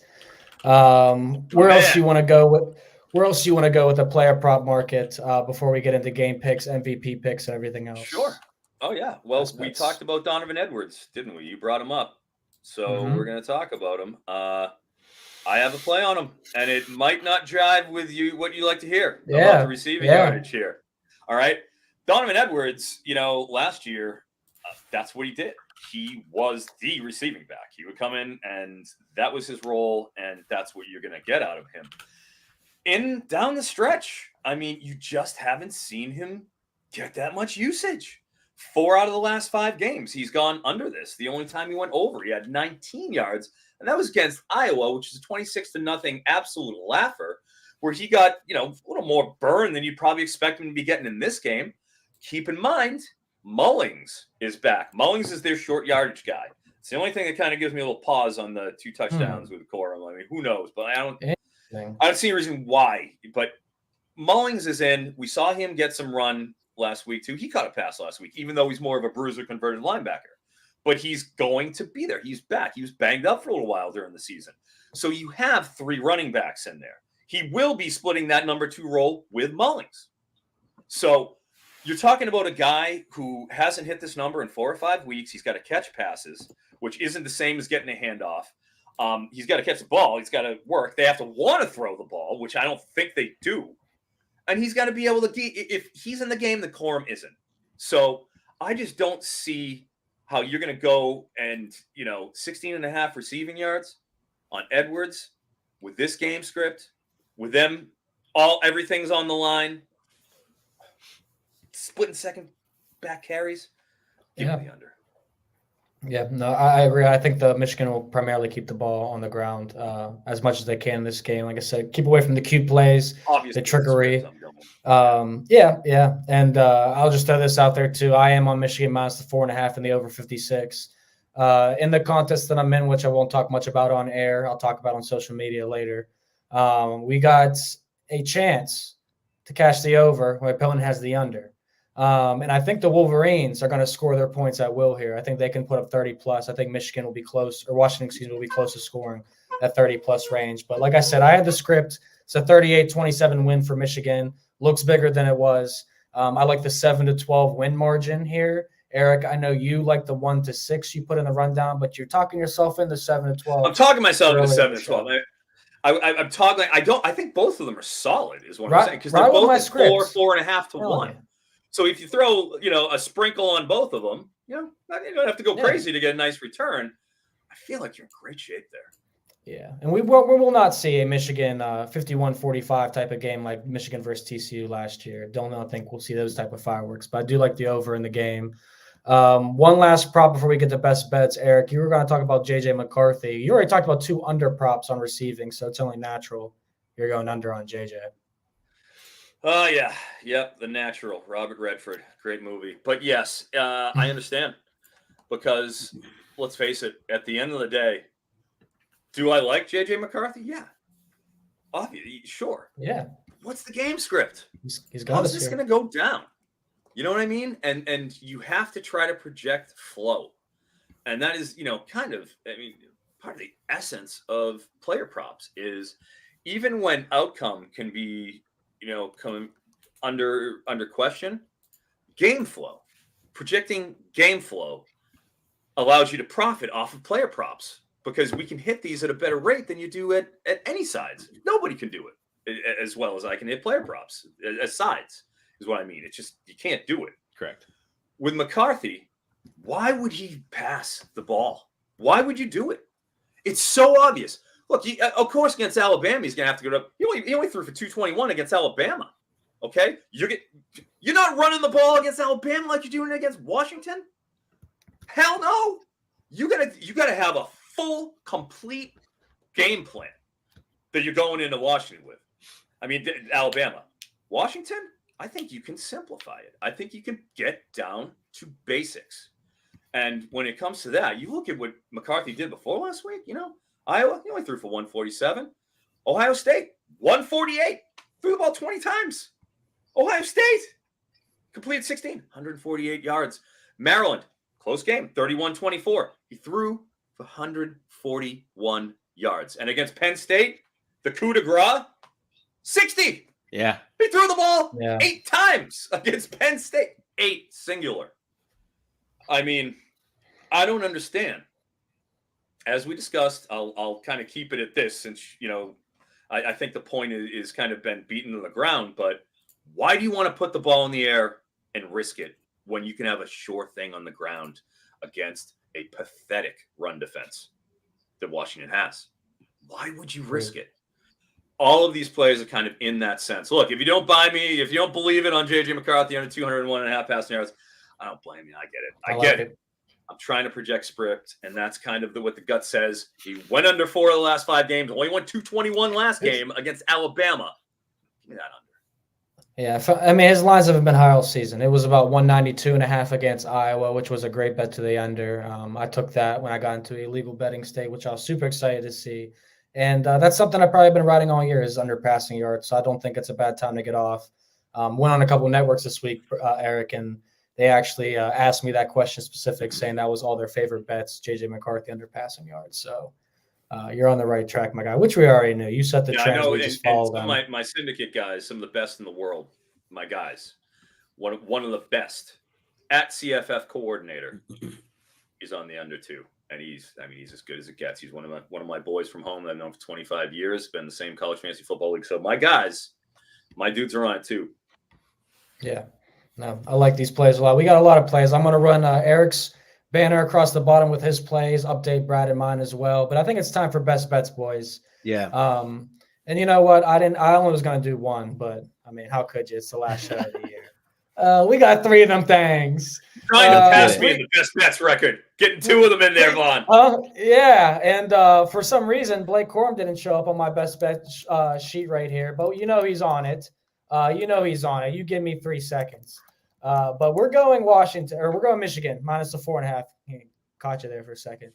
A: Where else you want to go with? Where else do you want to go with the player prop market before we get into game picks, MVP picks, and everything else?
C: Sure. Oh, yeah. Well, we talked about Donovan Edwards, didn't we? You brought him up. So we're going to talk about him. I have a play on him, and it might not jive with you what you like to hear about the receiving yardage here. All right. Donovan Edwards, you know, last year, that's what he did. He was the receiving back. He would come in, and that was his role, and that's what you're going to get out of him. Down the stretch, I mean, you just haven't seen him get that much usage. 4 out of the last 5 games, he's gone under this. The only time he went over, he had 19 yards, and that was against Iowa, which is a 26-0 absolute laugher, where he got, you know, a little more burn than you'd probably expect him to be getting in this game. Keep in mind, Mullings is back. Mullings is their short yardage guy. It's the only thing that kind of gives me a little pause on the 2 touchdowns with Corum. I mean, who knows? But I don't see a reason why. But Mullings is in. We saw him get some run last week, too. He caught a pass last week, even though he's more of a bruiser converted linebacker. But he's going to be there. He's back. He was banged up for a little while during the season. So you have 3 running backs in there. He will be splitting that number 2 role with Mullings. So You're talking about a guy who hasn't hit this number in 4 or 5 weeks. He's got to catch passes, which isn't the same as getting a handoff. He's got to catch the ball. He's got to work. They have to want to throw the ball, which I don't think they do. And he's got to be able to – if he's in the game, the Corum isn't. So I just don't see how you're going to go and, 16.5 receiving yards on Edwards with this game script, with them everything's on the line. Splitting second back carries. Give me the under.
A: Yeah, no, I agree. I think the Michigan will primarily keep the ball on the ground as much as they can in this game. Like I said, keep away from the cute plays,
C: obviously,
A: the trickery. Yeah. And I'll just throw this out there too. I am on Michigan minus the 4.5 and the over 56. In the contest that I'm in, which I won't talk much about on air, I'll talk about on social media later. We got a chance to cash the over where Pillen has the under. And I think the Wolverines are going to score their points at will here. I think they can put up 30 plus. I think Michigan will be close, or Washington, will be close to scoring that 30 plus range. But like I said, I had the script. It's a 38-27 win for Michigan. Looks bigger than it was. I like the 7-12 win margin here. Eric, I know you like the 1-6 you put in the rundown, but you're talking yourself into 7-12.
C: I'm talking myself into 7-12. I'm talking. I think both of them are solid. Is what I'm saying, because they're both at 4.5 to 1. Yeah. So if you throw, a sprinkle on both of them, you don't have to go crazy to get a nice return. I feel like you're in great shape there.
A: Yeah, and we will not see a Michigan 51-45 type of game like Michigan versus TCU last year. Don't think we'll see those type of fireworks, but I do like the over in the game. One last prop before we get to best bets, Eric. You were going to talk about J.J. McCarthy. You already talked about 2 under props on receiving, so it's only natural you're going under on J.J.
C: Oh, yeah. Yep, The Natural, Robert Redford. Great movie. But yes, I understand. Because, let's face it, at the end of the day, do I like J.J. McCarthy? Yeah. Obviously, sure.
A: Yeah.
C: What's the game script?
A: He's got
C: How's this going to go down? You know what I mean? And you have to try to project flow. And that is, part of the essence of player props is even when outcome can be come under question, game flow. Projecting game flow allows you to profit off of player props because we can hit these at a better rate than you do at any sides. Nobody can do it as well as I can hit player props as sides is what I mean. It's just, you can't do it.
B: Correct.
C: With McCarthy, why would he pass the ball? Why would you do it? It's so obvious. Look, of course, against Alabama, he's going to have to go up. He only threw for 221 against Alabama. Okay? You're not running the ball against Alabama like you're doing it against Washington? Hell no. You gotta have a full, complete game plan that you're going into Washington with. I mean, Alabama. Washington, I think you can simplify it. I think you can get down to basics. And when it comes to that, you look at what McCarthy did before last week, Iowa, he only threw for 147. Ohio State, 148. Threw the ball 20 times. Ohio State completed 16, 148 yards. Maryland, close game, 31-24. He threw for 141 yards. And against Penn State, the coup de grace, 60.
B: Yeah.
C: He threw the ball 8 times against Penn State. 8 singular. I mean, I don't understand. As we discussed, I'll kind of keep it at this since, I think the point is kind of been beaten to the ground. But why do you want to put the ball in the air and risk it when you can have a sure thing on the ground against a pathetic run defense that Washington has? Why would you risk it? All of these players are kind of in that sense. Look, if you don't buy me, if you don't believe it on J.J. McCarthy under 201.5 passing yards, I don't blame you. I get it. I get it. I'm trying to project script, and that's kind of what the gut says. He went under 4 of the last 5 games. Only won 221 last game against Alabama. Give me that under.
A: Yeah, I mean, his lines haven't been high all season. It was about 192.5 against Iowa, which was a great bet to the under. I took that when I got into a legal betting state, which I was super excited to see. And that's something I've probably been riding all year is under passing yards. So I don't think it's a bad time to get off. Went on a couple of networks this week, Eric, and they actually asked me that question specific, saying that was all their favorite bets, J.J. McCarthy under passing yards. So you're on the right track, my guy, which we already knew. You set the trends. We just followed them.
C: My syndicate guys, some of the best in the world, my guys, one of the best at CFF coordinator. He's on the under 2, and he's as good as it gets. He's one of my boys from home that I've known for 25 years. Been in the same college fantasy football league. So my dudes are on it too.
A: Yeah, no, I like these plays a lot. We got a lot of plays. I'm going to run Eric's banner across the bottom with his plays. Update Brad and mine as well. But I think it's time for best bets, boys.
B: Yeah.
A: And you know what? I only was going to do one, but I mean, how could you? It's the last show of the year. We got 3 of them things.
C: Trying to pass me in the best bets record. Getting 2 of them in there, Vaughn.
A: Yeah. And for some reason, Blake Corum didn't show up on my best bet sheet right here, but you know he's on it. You give me 3 seconds. But we're going Michigan minus the 4.5. Caught you there for a second.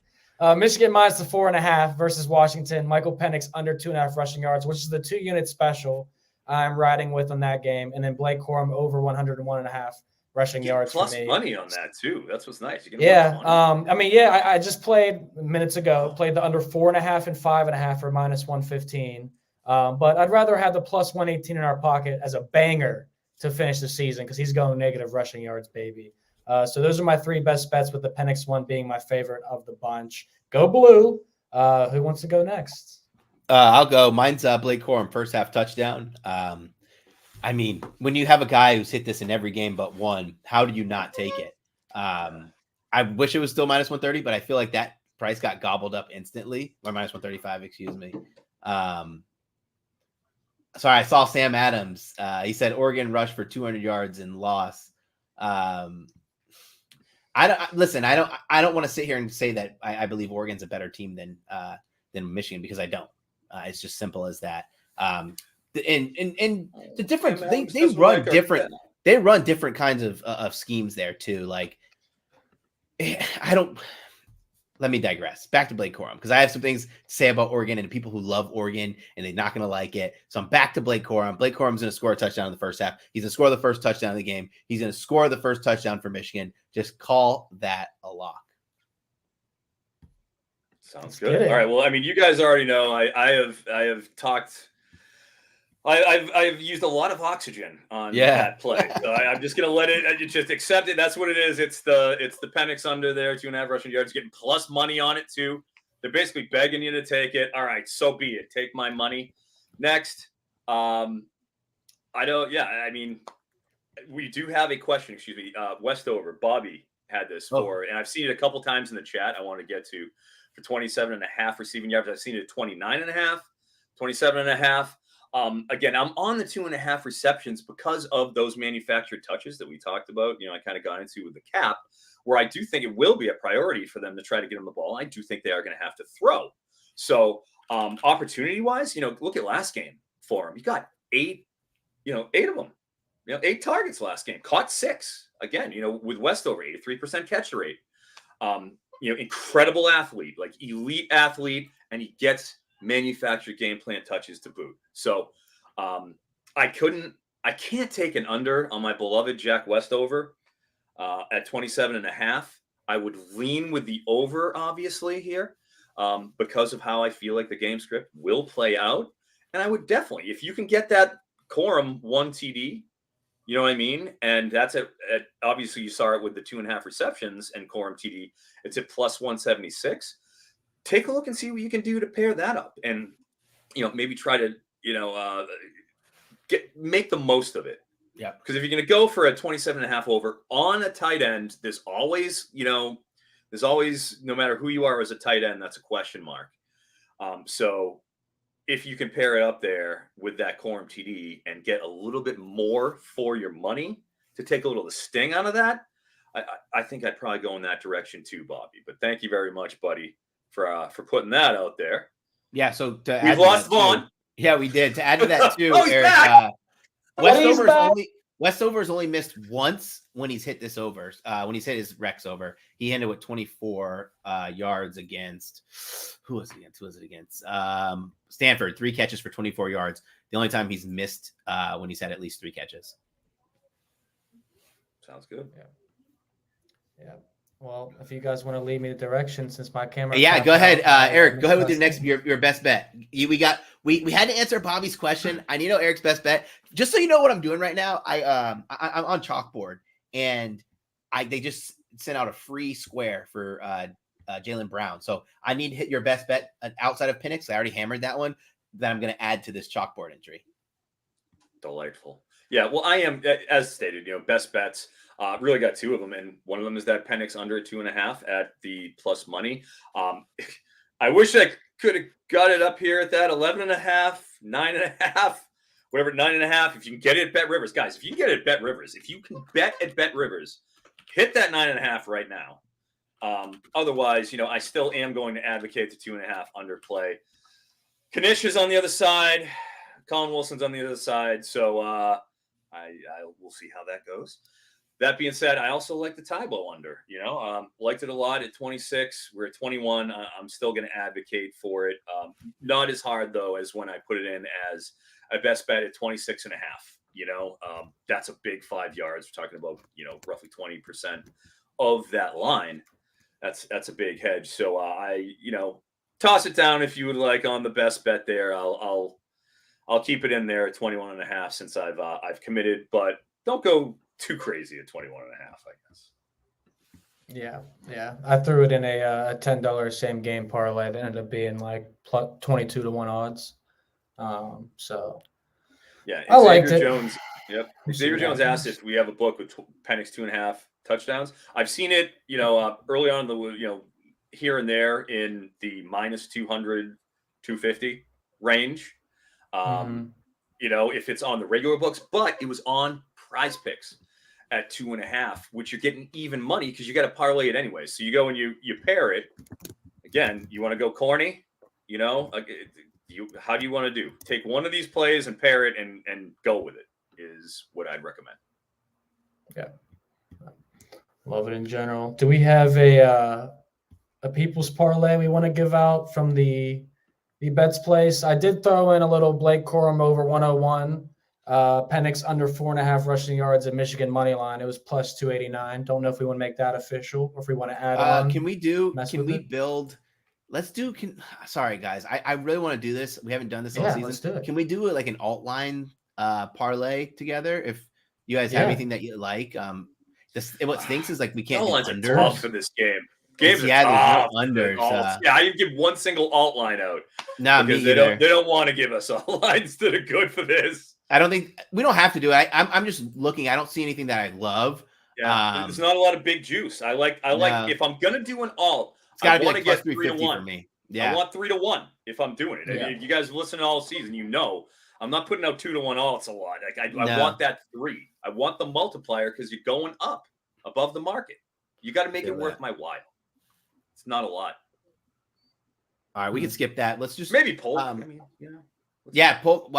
A: Michigan minus the 4.5 versus Washington. Michael Penix under 2.5 rushing yards, which is the 2-unit special I'm riding with on that game. And then Blake Corum over 101.5 rushing yards
C: plus
A: for me.
C: Money on that too. That's what's nice. You
A: get I just played minutes ago. Played the under 4.5 and 5.5 for minus 115. But I'd rather have the plus 118 in our pocket as a banger to finish the season because he's going negative rushing yards, baby. So those are my 3 best bets, with the Penix one being my favorite of the bunch. Go Blue. Who wants to go next?
B: I'll go. Mine's Blake Corum, first half touchdown. I mean, when you have a guy who's hit this in every game but one, how do you not take it? I wish it was still minus 130, but I feel like that price got gobbled up instantly. Or minus 135, excuse me. Sorry, I saw Sam Adams. He said Oregon rushed for 200 yards and lost. I don't want to sit here and say that I believe Oregon's a better team than Michigan, because I don't. It's just simple as that. And the difference, they run different. They run different kinds of schemes there too. Like, let me digress. Back to Blake Corum, because I have some things to say about Oregon and people who love Oregon, and they're not going to like it. So I'm back to Blake Corum. Blake Corum's going to score a touchdown in the first half. He's going to score the first touchdown of the game. He's going to score the first touchdown for Michigan. Just call that a lock.
C: Sounds good. All right. Well, I mean, you guys already know I have talked. I've used a lot of oxygen on that play, so I'm just gonna let it. Just accept it. That's what it is. It's the Penix under there, 2.5 rushing yards, getting plus money on it too. They're basically begging you to take it. All right, so be it. Take my money. Next, I don't. Yeah, I mean, we do have a question. Excuse me, Westover. Bobby had this and I've seen it a couple times in the chat. I want to get to for 27.5 receiving yards. I've seen it at 29.5, 27.5. Again, I'm on the 2.5 receptions because of those manufactured touches that we talked about. I kind of got into with the cap, where I do think it will be a priority for them to try to get them the ball. I do think they are going to have to throw. So, opportunity wise, look at last game for him. He got 8 of them, 8 targets last game, caught 6 again, with Westover, 83% catch rate, incredible athlete, like elite athlete, and he gets manufactured game plan touches to boot. So I can't take an under on my beloved Jack Westover at 27.5. I would lean with the over, obviously, here because of how I feel like the game script will play out. And I would definitely, if you can get that Corum 1 TD, you know what I mean? And that's at obviously you saw it with the 2.5 receptions and Corum TD, it's at plus 176. Take a look and see what you can do to pair that up, and maybe try to make the most of it. Yeah. Because if you're going to go for a 27.5 over on a tight end, there's always no matter who you are as a tight end, that's a question mark. So if you can pair it up there with that Corum TD and get a little bit more for your money to take a little of the sting out of that, I think I'd probably go in that direction too, Bobby. But thank you very much, buddy, for putting that out there.
B: Yeah, so
C: we've lost Vaughn.
B: Yeah, we did. To add to that too,
C: Eric,
B: Westover's only missed once when he's hit this over. When he's hit his Rex over, he ended with 24 yards against. Who was it against? Stanford. 3 catches for 24 yards. The only time he's missed when he's had at least 3 catches.
C: Sounds good.
A: Yeah. Well, if you guys want to lead me the direction, since my camera.
B: Yeah, go ahead, Eric. Go ahead with your best bet. We We had to answer Bobby's question. I need to know Eric's best bet. Just so you know what I'm doing right now, I'm on Chalkboard, and they just sent out a free square for Jaylen Brown. So I need to hit your best bet outside of Penix. I already hammered that one. That I'm going to add to this Chalkboard entry.
C: Delightful. Yeah, well, I am, as stated, best bets. Really got 2 of them, and one of them is that Penix under 2.5 at the plus money. I wish I could have got it up here at that 11.5, 9.5, whatever, 9.5. If you can get it at Bet Rivers, guys, if you can get it at Bet Rivers, if you can bet at Bet Rivers, hit that 9.5 right now. Otherwise, I still am going to advocate the 2.5 underplay. Knish is on the other side. Colin Wilson's on the other side. So I will see how that goes. That being said, I also like the Tybo under. Liked it a lot at 26. We're at 21. I'm still going to advocate for it. Not as hard, though, as when I put it in as a best bet at 26.5. That's a big 5 yards. We're talking about, roughly 20% of that line. That's a big hedge. So I toss it down if you would like on the best bet there. I'll keep it in there at 21.5 since I've committed, but don't go too crazy at 21.5, I guess.
A: Yeah. I threw it in a $10 same game parlay that ended up being like plus 22 to 1 odds. So
C: yeah,
A: I liked it.
C: Jones. Yep. Xavier Jones asked if we have a book with Penix 2.5 touchdowns. I've seen it, early on here and there in the minus 200, 250 range. If it's on the regular books, but it was on Prize Picks at 2.5, which you're getting even money because you got to parlay it anyway. So you go and you pair it. Again, you want to go corny, how do you want to do? Take one of these plays and pair it and go with it is what I'd recommend.
A: Yeah. Love it in general. Do we have a people's parlay we want to give out from the bets place? I did throw in a little Blake Corum over 101. Penix under 4.5 rushing yards at Michigan money line. It was plus 289. Don't know if we want to make that official or if we want to add on.
B: Sorry guys, I really want to do this. We haven't done this all season.
A: Let's do it.
B: Can we do it like an alt line parlay together? If you guys have anything that you like, what stinks is like we can't do unders.
C: Tough for this game. Games
B: there's
C: tough.
B: no unders.
C: I didn't give one single alt line out.
B: No,
C: because they don't want to give us alt lines that are good for this.
B: I don't think we don't have to do it. I'm just looking. I don't see anything that I love.
C: Yeah, there's not a lot of big juice. I like if I'm gonna do an alt, I want to get 3 to 1
B: for me. Yeah,
C: I want 3 to 1 if I'm doing it.
B: Yeah.
C: If you guys listen all season, I'm not putting out 2 to 1 alts a lot. Like I want that 3. I want the multiplier because you're going up above the market. You got to make it worth my while. It's not a lot.
B: All right, we can skip that. Let's just
C: maybe Polk.
B: Polk.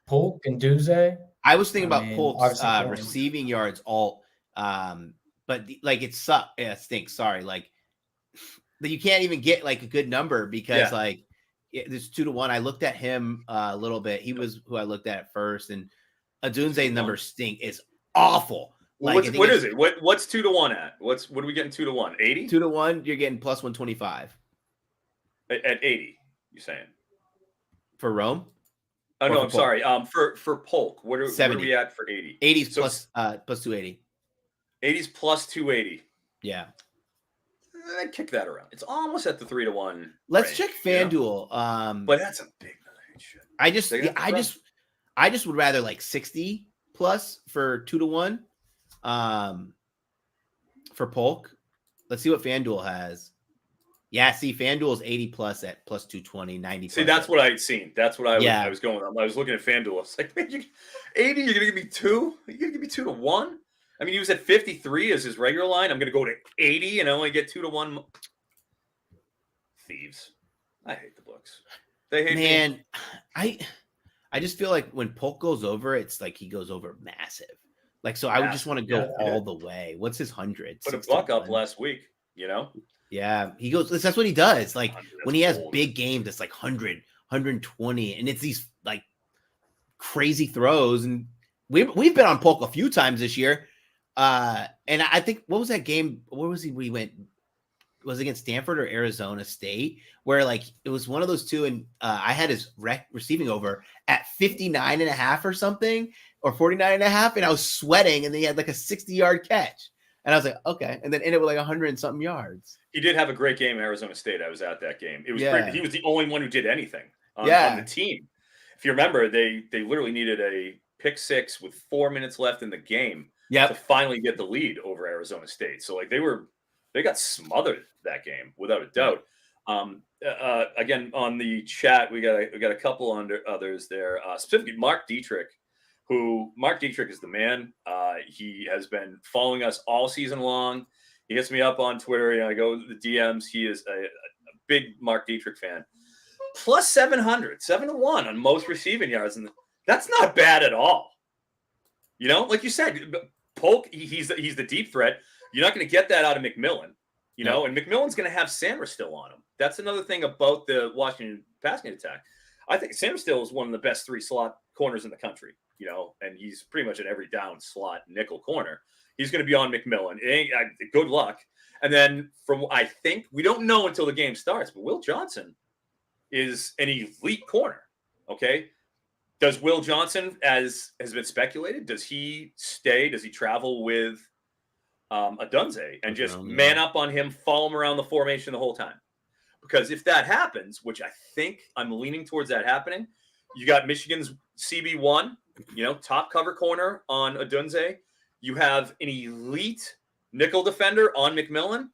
A: Polk and Duze.
B: I was thinking about Polk's receiving yards alt, but it sucks. Yeah, it stinks. Sorry, but you can't even get a good number because there's 2 to 1. I looked at him a little bit. He was who I looked at first, and Adunze's number stink. It's awful.
C: What is it? What's 2 to 1 at? What are we getting 2 to 1? 80?
B: 2 to 1. You're getting plus 125
C: at 80. You saying
B: for Rome?
C: Oh no, I'm sorry. For Polk, what are we at for 80?
B: 80's plus 280.
C: 80's plus 280.
B: Yeah.
C: I'd kick that around. It's almost at the 3 to 1.
B: Let's check FanDuel.
C: But that's a big shit.
B: I just would rather 60 plus for 2 to 1. For Polk. Let's see what FanDuel has. Yeah, see, FanDuel's 80 plus at plus 220, 90.
C: See, that's what I'd seen. That's what I was going on. I was looking at FanDuel. I was like, man, 80, you're going to give me 2? You're going to give me 2 to 1? I mean, he was at 53 as his regular line. I'm going to go to 80 and only get 2 to 1. Thieves. I hate the books. They hate me.
B: I just feel like when Polk goes over, it's like he goes over massive. So I would just want to go all the way. What's his 100?
C: Put a buck up last week,
B: Yeah, he goes. That's what he does. When he has big games, it's 100, 120, and it's these crazy throws. And we've been on Polk a few times this year. And I think what was that game? Where was he? We went was against Stanford or Arizona State, where like it was one of those two, and I had his receiving over at 59.5 or something, or 49.5, and I was sweating, and then he had like a 60-yard catch, and I was like, okay, and then ended with like 100 and something yards.
C: He did have a great game in Arizona State. I was at that game. It was great. He was the only one who did anything on the team. If you remember, they literally needed a pick six with 4 minutes left in the game to finally get the lead over Arizona State. So like they got smothered that game without a doubt. Again, on the chat, we got a couple others there. Specifically, Mark Dietrich is the man. He has been following us all season long. He hits me up on Twitter. I go to the DMs. He is a big Mark Dietrich fan. Plus 700, 7-1 on most receiving yards, and that's not bad at all. Like you said, Polk, he's the deep threat. You're not going to get that out of McMillan, and McMillan's going to have Sanders still on him. That's another thing about the Washington passing attack. I think Sanders still is one of the best 3 slot corners in the country, and he's pretty much an every down slot nickel corner. He's going to be on McMillan. Good luck. And then I think we don't know until the game starts, but Will Johnson is an elite corner. Okay. Does Will Johnson, as has been speculated, does he stay? Does he travel with Odunze and just man up on him, follow him around the formation the whole time? Because if that happens, which I think I'm leaning towards that happening, you got Michigan's CB1, top cover corner on Odunze. You have an elite nickel defender on McMillan.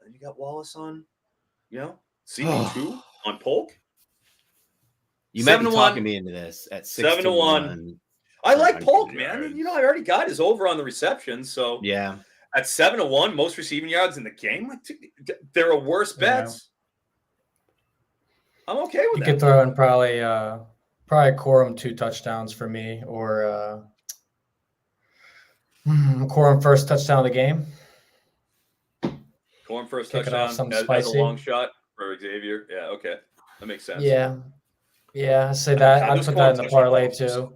C: And you got Wallace on, CB2 on Polk.
B: You might be talking me into this at 6-1.
C: I like Polk, man. I already got his over on the reception. So
B: yeah,
C: at 7-1, most receiving yards in the game. There are worse bets. I'm okay with that.
A: You could throw in probably Corum 2 touchdowns for me, or Corum first touchdown of the game.
C: Corum first touchdown as a long shot for Xavier. Yeah, okay. That makes sense.
A: Yeah, I say that. I'd put that in the parlay too.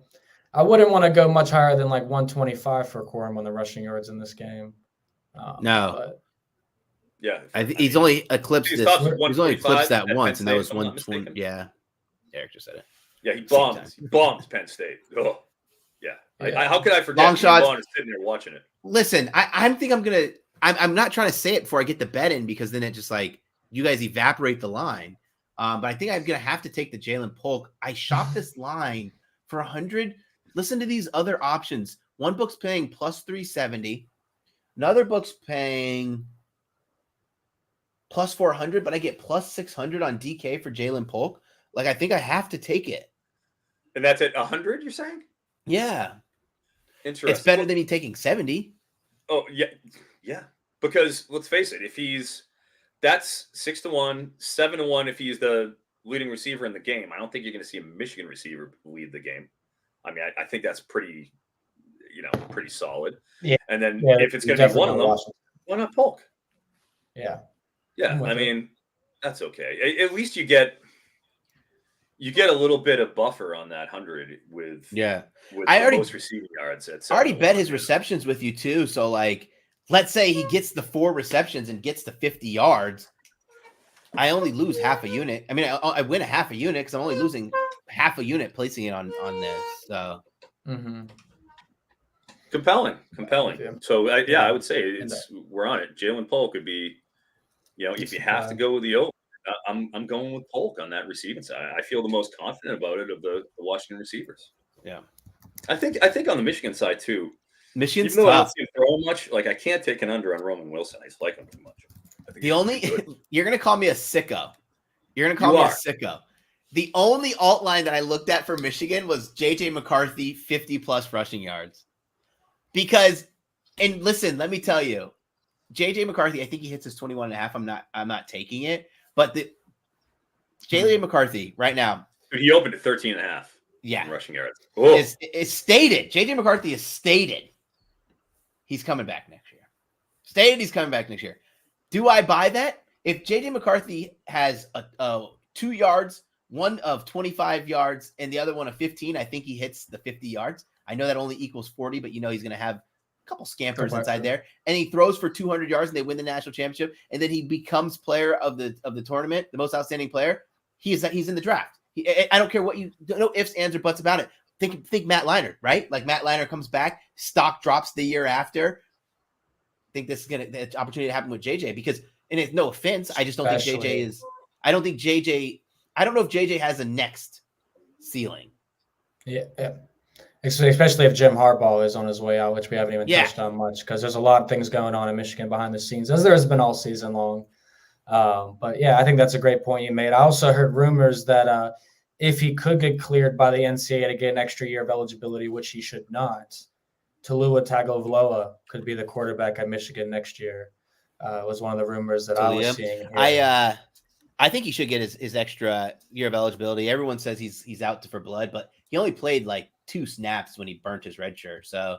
A: I wouldn't want to go much higher than like 125 for Corum on the rushing yards in this game.
B: He's only eclipsed this. He's only eclipsed that once, and that was 120. Yeah, Eric just said it.
C: Yeah, he bombed Penn State. Oh, yeah. How could I forget?
B: Long shots.
C: Vaughn is sitting there watching it.
B: Listen, I'm not trying to say it before I get the bet in, because then it just like you guys evaporate the line. But I think I'm going to have to take the Jalen Polk. I shopped this line for 100. Listen to these other options. One book's paying plus 370. Another book's paying plus 400, but I get plus 600 on DK for Jalen Polk. Like, I think I have to take it.
C: And that's at 100, you're saying?
B: Yeah.
C: Interesting.
B: It's better than me taking 70.
C: Oh, yeah. Yeah. Because let's face it, that's 6-1, 7-1 if he's the leading receiver in the game. I don't think you're going to see a Michigan receiver lead the game. I mean, I think that's pretty solid. Yeah. And then if it's going to be one of them, why not Polk?
A: Yeah.
C: Yeah. I mean, that's okay. At least you get a little bit of buffer on that 100 with most receiving yards. I
B: already bet his receptions with you too. So like, let's say he gets the 4 receptions and gets the 50 yards. I only lose half a unit. I mean, I win a half a unit because I'm only losing half a unit placing it on this. So
C: compelling. So I would say we're on it. Jalen Polk could be, if you have to go with the over, I'm going with Polk on that receiving side. I feel the most confident about it of the Washington receivers.
B: Yeah,
C: I think on the Michigan side too.
B: Michigan's
C: even though I
B: tough.
C: don't see him throw much, like I can't take an under on Roman Wilson. I just like him too much.
B: You're gonna call me a sicko. You're gonna call me a sicko. The only alt line that I looked at for Michigan was JJ McCarthy 50+ rushing yards. Because, and listen, let me tell you, JJ McCarthy, I think he hits his 21.5. I'm not taking it. But the JJ McCarthy right now.
C: Dude, he opened at 13.5.
B: Yeah.
C: Rushing yards.
B: Is stated. JJ McCarthy is stated. He's coming back next year. Stated he's coming back next year. Do I buy that? If JJ McCarthy has a 2 yards, one of 25 yards, and the other one of 15, I think he hits the 50 yards. I know that only equals 40, but he's going to have couple scampers inside there, and he throws for 200 yards and they win the national championship, and then he becomes player of the tournament, the most outstanding player. He's in the draft. I don't care what no ifs, ands, or buts about it. Think Matt Leinart, right? Like Matt Leinart comes back, stock drops the year after. I think this is the opportunity to happen with JJ because, and it's no offense, I just don't think JJ is. I don't know if JJ has a next ceiling.
A: Yeah. Especially if Jim Harbaugh is on his way out, which we haven't even touched on much because there's a lot of things going on in Michigan behind the scenes, as there has been all season long. But yeah, I think that's a great point you made. I also heard rumors that if he could get cleared by the NCAA to get an extra year of eligibility, which he should not, Taulia Tagovailoa could be the quarterback at Michigan next year. Was one of the rumors that I was seeing.
B: I think he should get his extra year of eligibility. Everyone says he's out for blood, but he only played like 2 snaps when he burnt his red shirt. So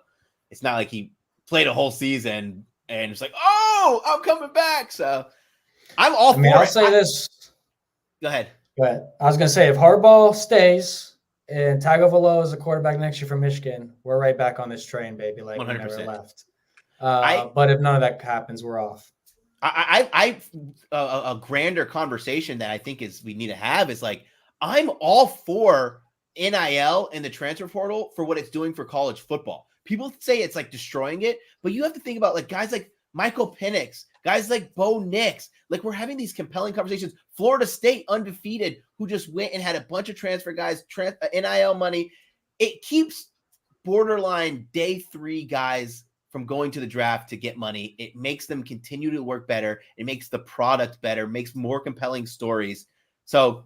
B: it's not like he played a whole season and it's like, oh, I'm coming back. So I'm all for it.
A: I'll say this.
B: Go ahead.
A: But I was going to say, if Harbaugh stays and Tagovailoa is a quarterback next year for Michigan, we're right back on this train, baby. Like 100%. We never left. But if none of that happens, we're off.
B: A grander conversation that I think we need to have is like, I'm all for NIL and the transfer portal for what it's doing for college football. People say it's like destroying it, but you have to think about like guys like Michael Penix, guys like Bo Nix. Like we're having these compelling conversations. Florida State undefeated, who just went and had a bunch of transfer guys, NIL money. It keeps borderline day 3 guys from going to the draft to get money. It makes them continue to work better. It makes the product better, makes more compelling stories. So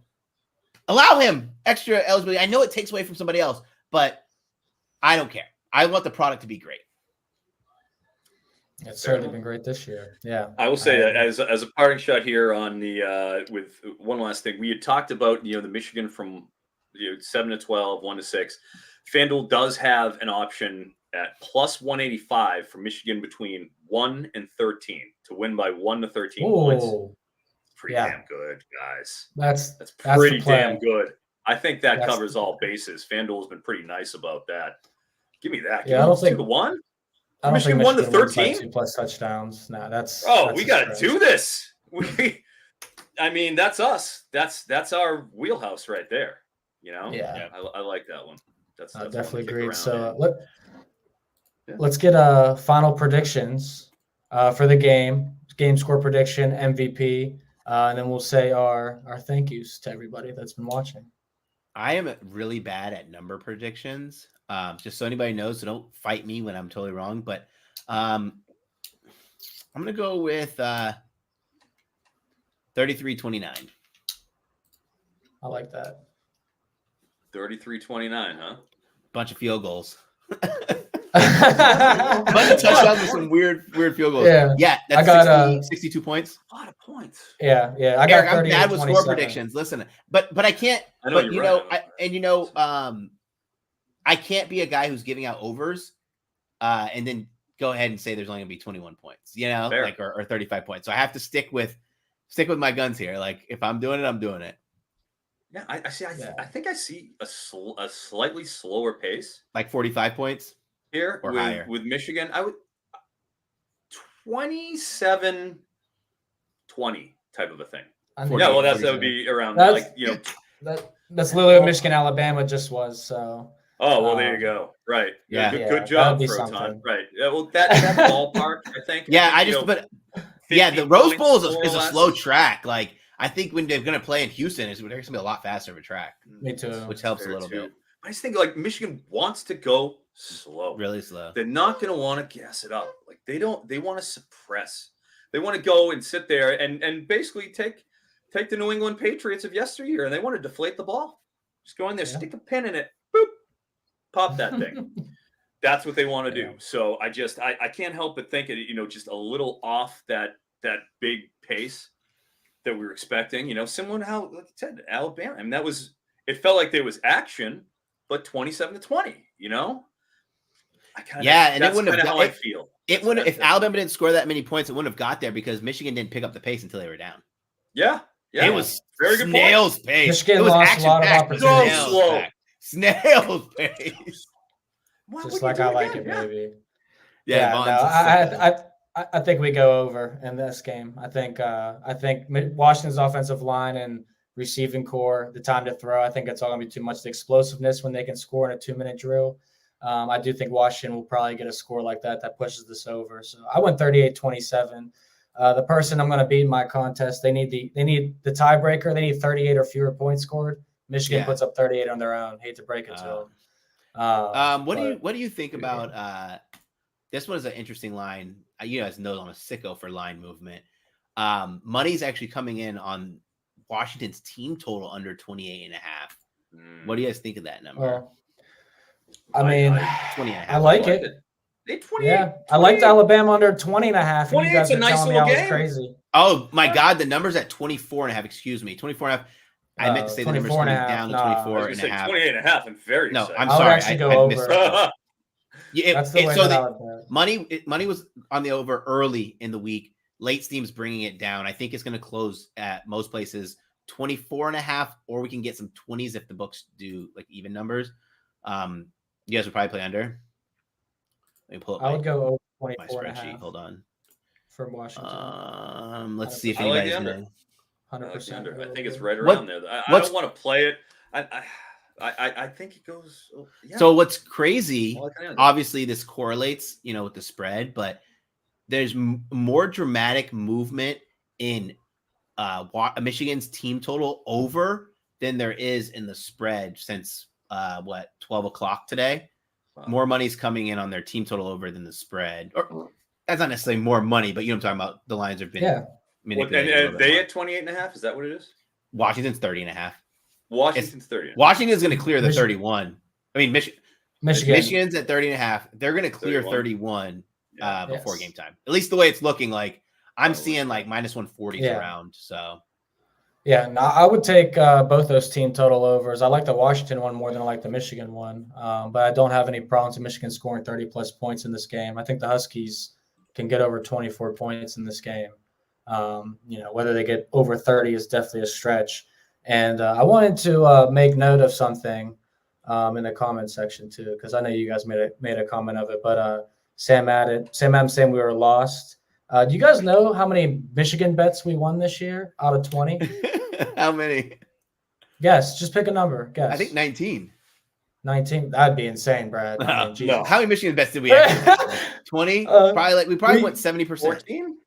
B: allow him extra eligibility. I know it takes away from somebody else, but I don't care. I want the product to be great.
A: It's certainly been great this year. Yeah.
C: I will say that as a parting shot here on the with one last thing. We had talked about, the Michigan from 7 to 12, 1 to 6. FanDuel does have an option at plus 185 for Michigan between 1 and 13 to win by 1 to 13 points. Pretty damn good, guys. That's pretty damn good. I think that covers all bases. FanDuel's been pretty nice about that. Give me that.
A: I don't think
C: 2 to 1.
A: I don't
C: Michigan
A: think
C: 1 to 13
A: 2+ touchdowns. No, that's.
C: We got to do this. That's us. That's our wheelhouse right there.
A: Yeah.
C: I like that one. That's
A: I definitely agree. So let's get final predictions for the game score prediction, MVP, and then we'll say our thank yous to everybody that's been watching.
B: I am really bad at number predictions. Just so anybody knows, so don't fight me when I'm totally wrong. But I'm going to go with 33-29.
A: I like that.
C: 33-29, huh?
B: Bunch of field goals. A bunch of touchdowns with some weird field goals. Yeah. That's I got 62 points.
C: A lot of points.
A: Yeah. I got.
B: Eric, I'm bad with score predictions. Listen, but I can't. I can't be a guy who's giving out overs, and then go ahead and say there's only gonna be 21 points. Fair. Or 35 points. So I have to stick with my guns here. Like if I'm doing it, I'm doing it.
C: Yeah, I see. I think I see a slightly slower pace,
B: like 45 points
C: here
B: or higher
C: with Michigan. I would 27-20 type of a thing. That would be around that's
A: literally what Michigan Alabama just was. So.
C: Oh well, there you go. Right.
B: Yeah.
C: Good job, Froton. Right. Well, that ballpark, I think.
B: Yeah, the Rose Bowl is a slow track. Like. I think when they're going to play in Houston, it's going to be a lot faster of a track.
A: Me too.
B: Which helps a little bit.
C: I just think like Michigan wants to go slow.
B: Really slow.
C: They're not going to want to gas it up. Like they want to suppress. They want to go and sit there and basically take the New England Patriots of yesteryear and they want to deflate the ball. Just go in there, stick a pin in it, boop, pop that thing. That's what they want to do. So I can't help but think just a little off that big pace that we were expecting, similar to how, like you said, Alabama. I mean, it felt like there was action, but 27-20,
B: and it wouldn't have.
C: How I feel.
B: It wouldn't if Alabama didn't score that many points. It wouldn't have got there because Michigan didn't pick up the pace until they were down.
C: Yeah,
B: it was
C: very good
B: snail's pace.
A: Michigan lost a lot of opportunities.
C: So slow.
B: Snail's pace.
A: Just like I like it, baby. Yeah,
B: Vaughn's
A: no,
B: a sicko.
A: I think we go over in this game. I think Washington's offensive line and receiving core, the time to throw, I think it's all going to be too much. The explosiveness when they can score in a 2-minute drill. I do think Washington will probably get a score like that pushes this over. So I went 38-27. The person I'm going to beat in my contest, they need the tiebreaker. They need 38 or fewer points scored. Michigan puts up 38 on their own. Hate to break it to them.
B: What do you think about this one is an interesting line. You guys know I'm a sicko for line movement. Money's actually coming in on Washington's team total under 28.5. What do you guys think of that number?
A: Well, I mean,
B: 20.5.
A: I like it.
C: Yeah,
A: I liked Alabama under 20.5.
C: 20,
A: you guys
C: it's a
A: are
C: nice
A: telling me
C: little
A: I was
C: game.
A: crazy.
B: Oh my God, the number's at 24.5. Excuse me, 24.5. I meant to say the number's coming down to 24.5.
C: 28.5 and very
B: No,
C: excited.
B: I'm
A: I would
B: sorry.
A: actually go
B: I
A: over.
B: missed
A: That's the way
B: so
A: that I would bet.
B: money was on the over early in the week. Late Steam's bringing it down. I think it's going to close at most places 24.5, or we can get some 20s if the books do like even numbers. You guys would probably play under. Let me pull up
A: I would go over
B: my
A: 24.5
B: spreadsheet. Hold on.
A: from Washington.
B: Let's see if
C: I like
B: anybody's
C: the under.
B: gonna.
A: 100%.
C: I think it's right around there. I don't want to play it. I think it goes. Yeah.
B: So what's crazy?
C: I like the under.
B: Obviously, this correlates, with the spread, but there's more dramatic movement in Michigan's team total over than there is in the spread since 12 o'clock today.
C: Wow.
B: More money's coming in on their team total over than the spread. Or that's not necessarily more money, but you know what I'm talking about. The lines have been manipulated.
C: And they at 28.5. Is that what it is?
B: Washington's 30.5.
C: Washington's 30.
B: Washington's going to clear the 31. I mean, Michigan's at 30.5. They're going to clear 31 before game time. At least the way it's looking like. I'm seeing like minus 140s around. So.
A: Yeah, no, I would take both those team total overs. I like the Washington one more than I like the Michigan one, but I don't have any problems with Michigan scoring 30-plus points in this game. I think the Huskies can get over 24 points in this game. Whether they get over 30 is definitely a stretch. And I wanted to make note of something in the comment section too, because I know you guys made a comment of it. But Sam Adams saying we were lost. Do you guys know how many Michigan bets we won this year out of 20?
B: How many?
A: Guess. Just pick a number. Guess.
B: I think 19.
A: 19? That'd be insane, Brad.
B: No. How many Michigan bets did we actually 20? We probably went 70%.
C: 14?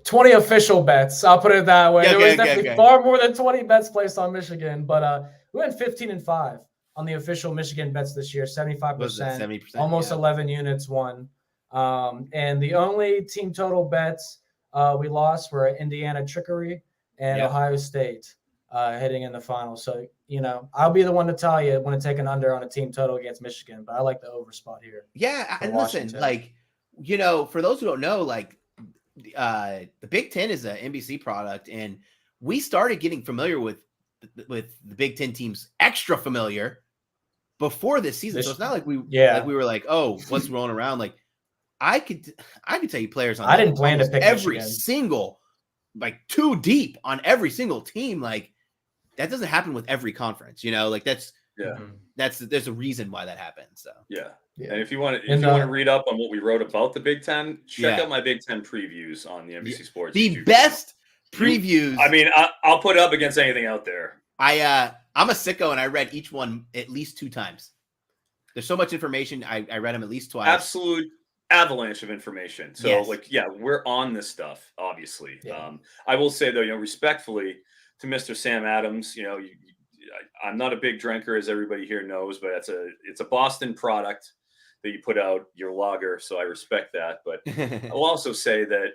A: 20 official bets. I'll put it that way. There was definitely far more than 20 bets placed on Michigan, but we went 15-5 on the official Michigan bets this year. 75%.
B: 70%.
A: Almost 11 units won. And the only team total bets we lost were Indiana Trickery and Ohio State heading in the final. So, I'll be the one to tell you when to take an under on a team total against Michigan, but I like the over spot here.
B: Yeah. And listen, for those who don't know, the Big Ten is an NBC product, and we started getting familiar with the Big Ten teams, extra familiar before this season. So it's not like we were like, oh, what's rolling around? Like I could tell you players on.
A: I didn't plan to pick
B: every
A: Michigan.
B: single, too deep on every single team. Like that doesn't happen with every conference. That's there's a reason why that happens. So
C: yeah. And if you want to read up on what we wrote about the Big Ten, check out my Big Ten previews on the NBC Sports.
B: The best previews.
C: I mean, I'll put up against anything out there.
B: I'm a sicko, and I read each one at least 2 times. There's so much information. I read them at least twice.
C: Absolute avalanche of information. So we're on this stuff, obviously.
A: Yeah.
C: I will say though, respectfully to Mr. Sam Adams, I'm not a big drinker, as everybody here knows, but it's a Boston product that you put out, your lager, so I respect that. But I'll also say that,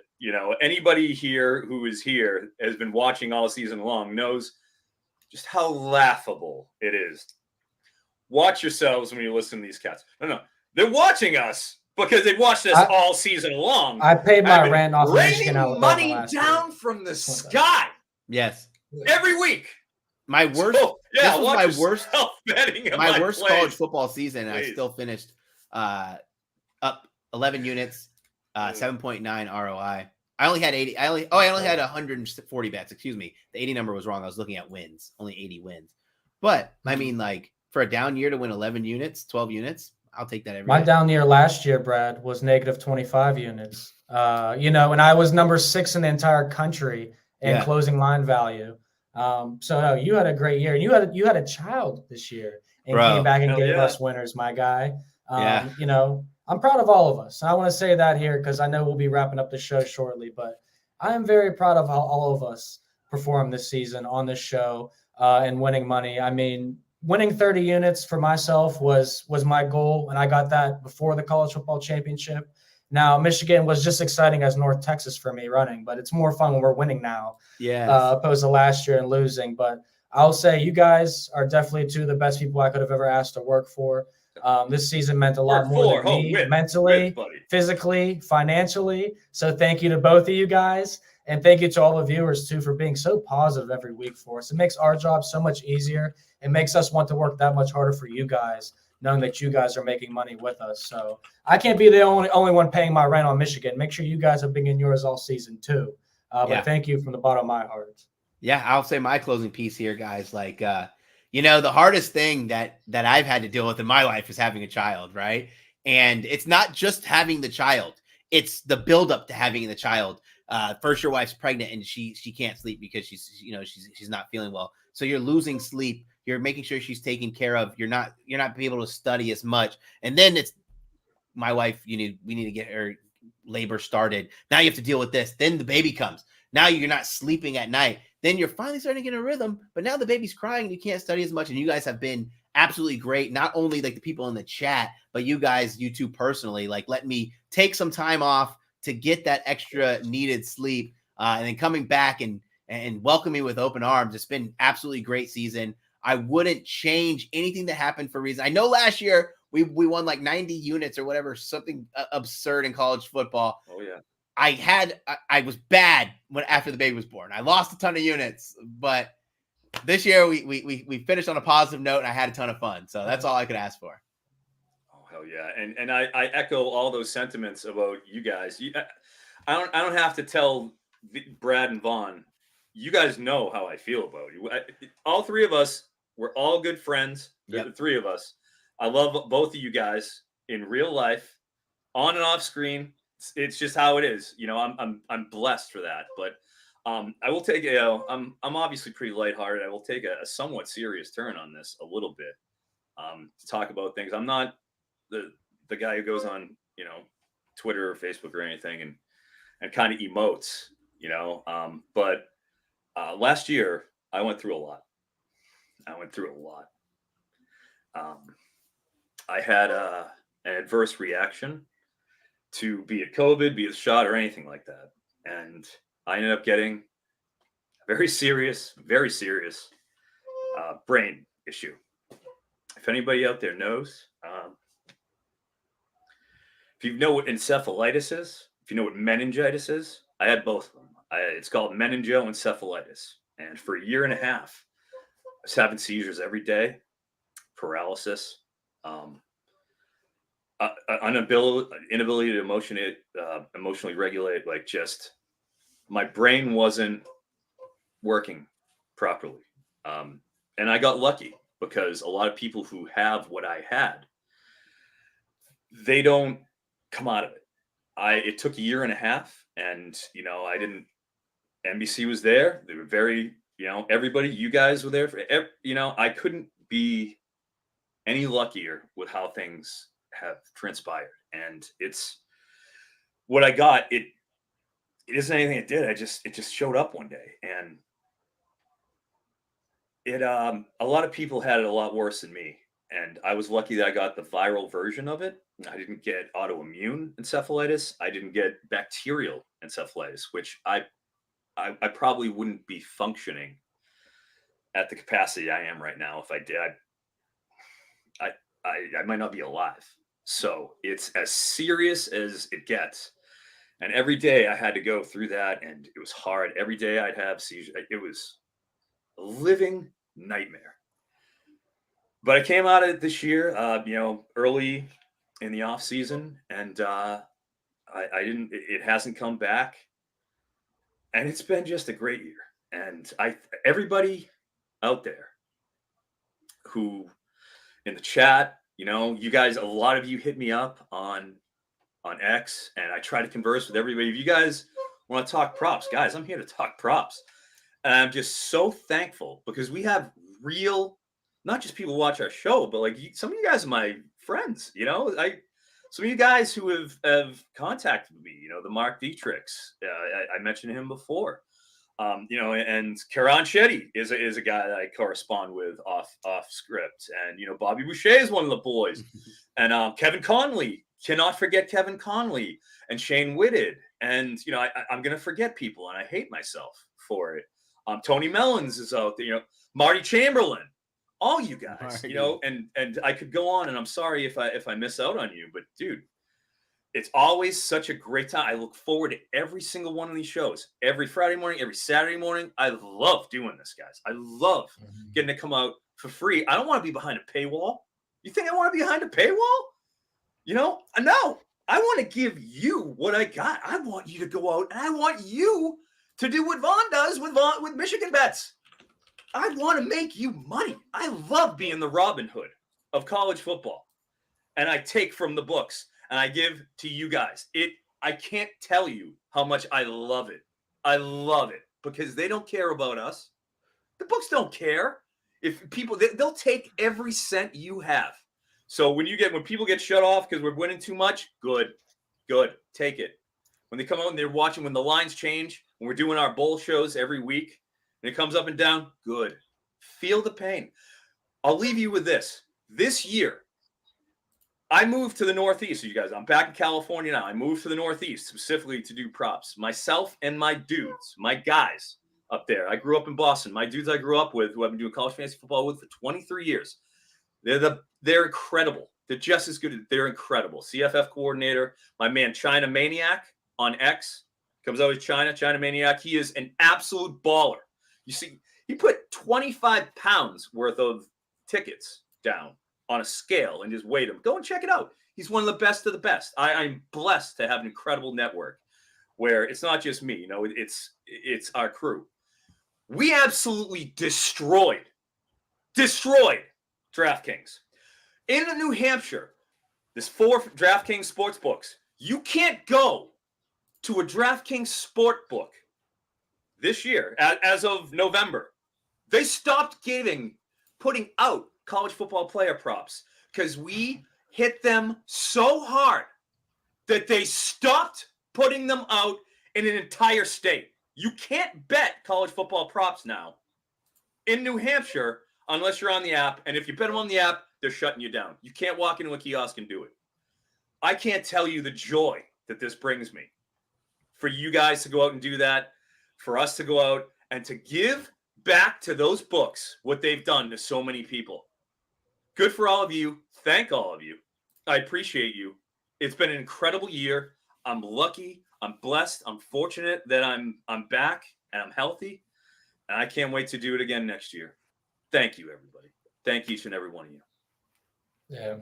C: anybody here who is here has been watching all season long knows just how laughable it is. Watch yourselves when you listen to these cats. No, they're watching us because they've watched us all season long.
A: I paid my rent off
C: Michigan money down from the sky.
B: Yes.
C: Every week.
B: My worst. This was my worst. My worst
C: plays.
B: college football season. And I still finished up 11 units, 7.9 ROI. I only had 80. I only had 140 bets. Excuse me. The 80 number was wrong. I was looking at wins. Only 80 wins. But I mean, for a down year to win 11 units, 12 units, I'll take that every
A: My
B: day.
A: down year last year, Brad, was negative 25 units. And I was number 6 in the entire country in closing line value. So no, you had a great year. You had a child this year and came back and gave us winners, my guy. I'm proud of all of us. And I want to say that here because I know we'll be wrapping up the show shortly, but I am very proud of how all of us performed this season on this show and winning money. I mean, winning 30 units for myself was my goal, and I got that before the college football championship. Now, Michigan was just exciting as North Texas for me running, but it's more fun when we're winning now, opposed to last year and losing. But I'll say you guys are definitely two of the best people I could have ever asked to work for. This season meant a lot more than me, mentally, physically, financially. So thank you to both of you guys. And thank you to all the viewers, too, for being so positive every week for us. It makes our job so much easier. It makes us want to work that much harder for you guys, knowing that you guys are making money with us. So I can't be the only one paying my rent on Michigan. Make sure you guys have been in yours all season, too. But thank you from the bottom of my heart.
B: Yeah, I'll say my closing piece here, guys. The hardest thing that I've had to deal with in my life is having a child, right? And it's not just having the child. It's the buildup to having the child. First, your wife's pregnant and she can't sleep because she's not feeling well. So you're losing sleep. You're making sure she's taken care of. You're not be able to study as much. And then it's my wife. We need to get her labor started. Now you have to deal with this. Then the baby comes. Now you're not sleeping at night. Then you're finally starting to get a rhythm. But now the baby's crying and you can't study as much. And you guys have been absolutely great. Not only like the people in the chat, but you two personally, like let me take some time off to get that extra needed sleep, and then coming back and welcome me with open arms. It's been absolutely great season. I wouldn't change anything that happened for a reason. I know last year we won like 90 units or whatever, something absurd in college football.
C: Oh yeah.
B: I was bad after the baby was born. I lost a ton of units, but this year we finished on a positive note and I had a ton of fun. So that's all I could ask for.
C: Hell yeah, and I echo all those sentiments about you guys. I don't have to tell Brad and Vaughn. You guys know how I feel about you. All three of us, we're all good friends. The three of us. I love both of you guys in real life, on and off screen. It's just how it is. I'm blessed for that. But I will take I'm obviously pretty lighthearted. I will take a somewhat serious turn on this a little bit to talk about things. I'm not the guy who goes on, Twitter or Facebook or anything and kind of emotes, but last year I went through a lot. I had an adverse reaction to be it COVID, be it shot or anything like that. And I ended up getting a very serious brain issue. If anybody out there knows, if you know what encephalitis is, if you know what meningitis is, I had both of them. It's called meningoencephalitis. And for a year and a half, I was having seizures every day, paralysis, inability to emotionally regulate. Like just my brain wasn't working properly. And I got lucky because a lot of people who have what I had, they don't come out of it. It took a year and a half and, NBC was there. They were very, everybody, you guys were there for, I couldn't be any luckier with how things have transpired. And it's what I got. It isn't anything it did. It just showed up one day and a lot of people had it a lot worse than me. And I was lucky that I got the viral version of it. I didn't get autoimmune encephalitis. I didn't get bacterial encephalitis, which I probably wouldn't be functioning at the capacity I am right now. If I did, I might not be alive. So it's as serious as it gets. And every day I had to go through that, and it was hard. Every day I'd have seizures. It was a living nightmare. But I came out of it this year, early in the off season, and I didn't. It hasn't come back, and it's been just a great year. And everybody out there who in the chat, You know, you guys, a lot of you hit me up on X, and I try to converse with everybody. If you guys want to talk props, guys, I'm here to talk props. And I'm just so thankful because we have real, not just people watch our show, but like some of you guys are my friends. You know, some of you guys who have contacted me. You know, the Mark Dietrichs, I mentioned him before. You know, and Karan Shetty is a guy that I correspond with off script, and you know, Bobby Boucher is one of the boys, and Kevin Conley, cannot forget Kevin Conley, and Shane Whitted, and you know, I'm gonna forget people, and I hate myself for it. Tony Mellons is out there, you know, Marty Chamberlain, all you guys, Marty. You know, and I could go on, and I'm sorry if I miss out on you, but dude, it's always such a great time. I look forward to every single one of these shows. Every Friday morning, every Saturday morning. I love doing this, guys. I love getting to come out for free. I don't want to be behind a paywall. You think I want to be behind a paywall? You know, no. I want to give you what I got. I want you to go out, and I want you to do what Vaughn does with Michigan Bets. I want to make you money. I love being the Robin Hood of college football. And I take from the books. And I give to you guys. I can't tell you how much I love it. I love it because they don't care about us. The books don't care. If people, they'll take every cent you have. So when people get shut off because we're winning too much, good, take it. When they come out and they're watching, when the lines change, when we're doing our bowl shows every week, and it comes up and down, good. Feel the pain. I'll leave you with this. This year, I moved to the Northeast, so you guys. I'm back in California now. I moved to the Northeast specifically to do props. Myself and my dudes, my guys up there. I grew up in Boston. My dudes I grew up with, who I've been doing college fantasy football with for 23 years. They're incredible. They're just as good. They're incredible. CFF coordinator, my man China Maniac on X, comes out as China Maniac. He is an absolute baller. You see, he put 25 pounds worth of tickets down on a scale and just weighed them. Go and check it out. He's one of the best of the best. I'm blessed to have an incredible network where it's not just me, you know, it's our crew. We absolutely destroyed DraftKings. In New Hampshire, there's 4 DraftKings sports books. You can't go to a DraftKings sport book this year, as of November. They stopped putting out college football player props because we hit them so hard that they stopped putting them out in an entire state. You can't bet college football props now in New Hampshire unless you're on the app. And if you bet them on the app, they're shutting you down. You can't walk into a kiosk and do it. I can't tell you the joy that this brings me for you guys to go out and do that, for us to go out and to give back to those books what they've done to so many people. Good for all of you. Thank all of you. I appreciate you. It's been an incredible year. I'm lucky. I'm blessed. I'm fortunate that I'm back and I'm healthy. And I can't wait to do it again next year. Thank you, everybody. Thank each and every one of you.
A: Yeah.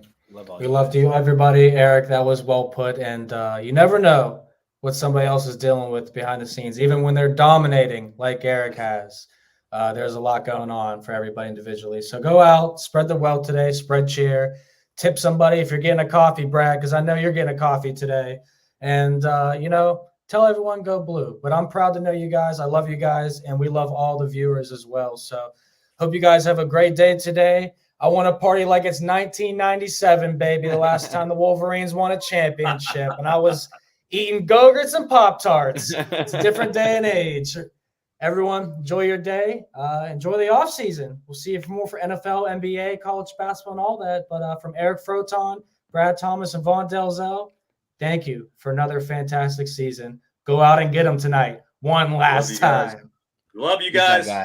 A: We loved you, everybody. Eric, that was well put. And you never know what somebody else is dealing with behind the scenes, even when they're dominating like Eric has. There's a lot going on for everybody individually. So go out, spread the wealth today, spread cheer, tip somebody if you're getting a coffee, Brad, because I know you're getting a coffee today. And, you know, tell everyone go blue. But I'm proud to know you guys. I love you guys, and we love all the viewers as well. So hope you guys have a great day today. I want to party like it's 1997, baby, the last time the Wolverines won a championship. And I was eating Go-Gurts and Pop-Tarts. It's a different day and age. Everyone, enjoy your day. Enjoy the offseason. We'll see you for more for NFL, NBA, college basketball, and all that. But from Eric Froton, Brad Thomas, and Vaughn Dalzell, thank you for another fantastic season. Go out and get them tonight. One last time.
C: Love you guys.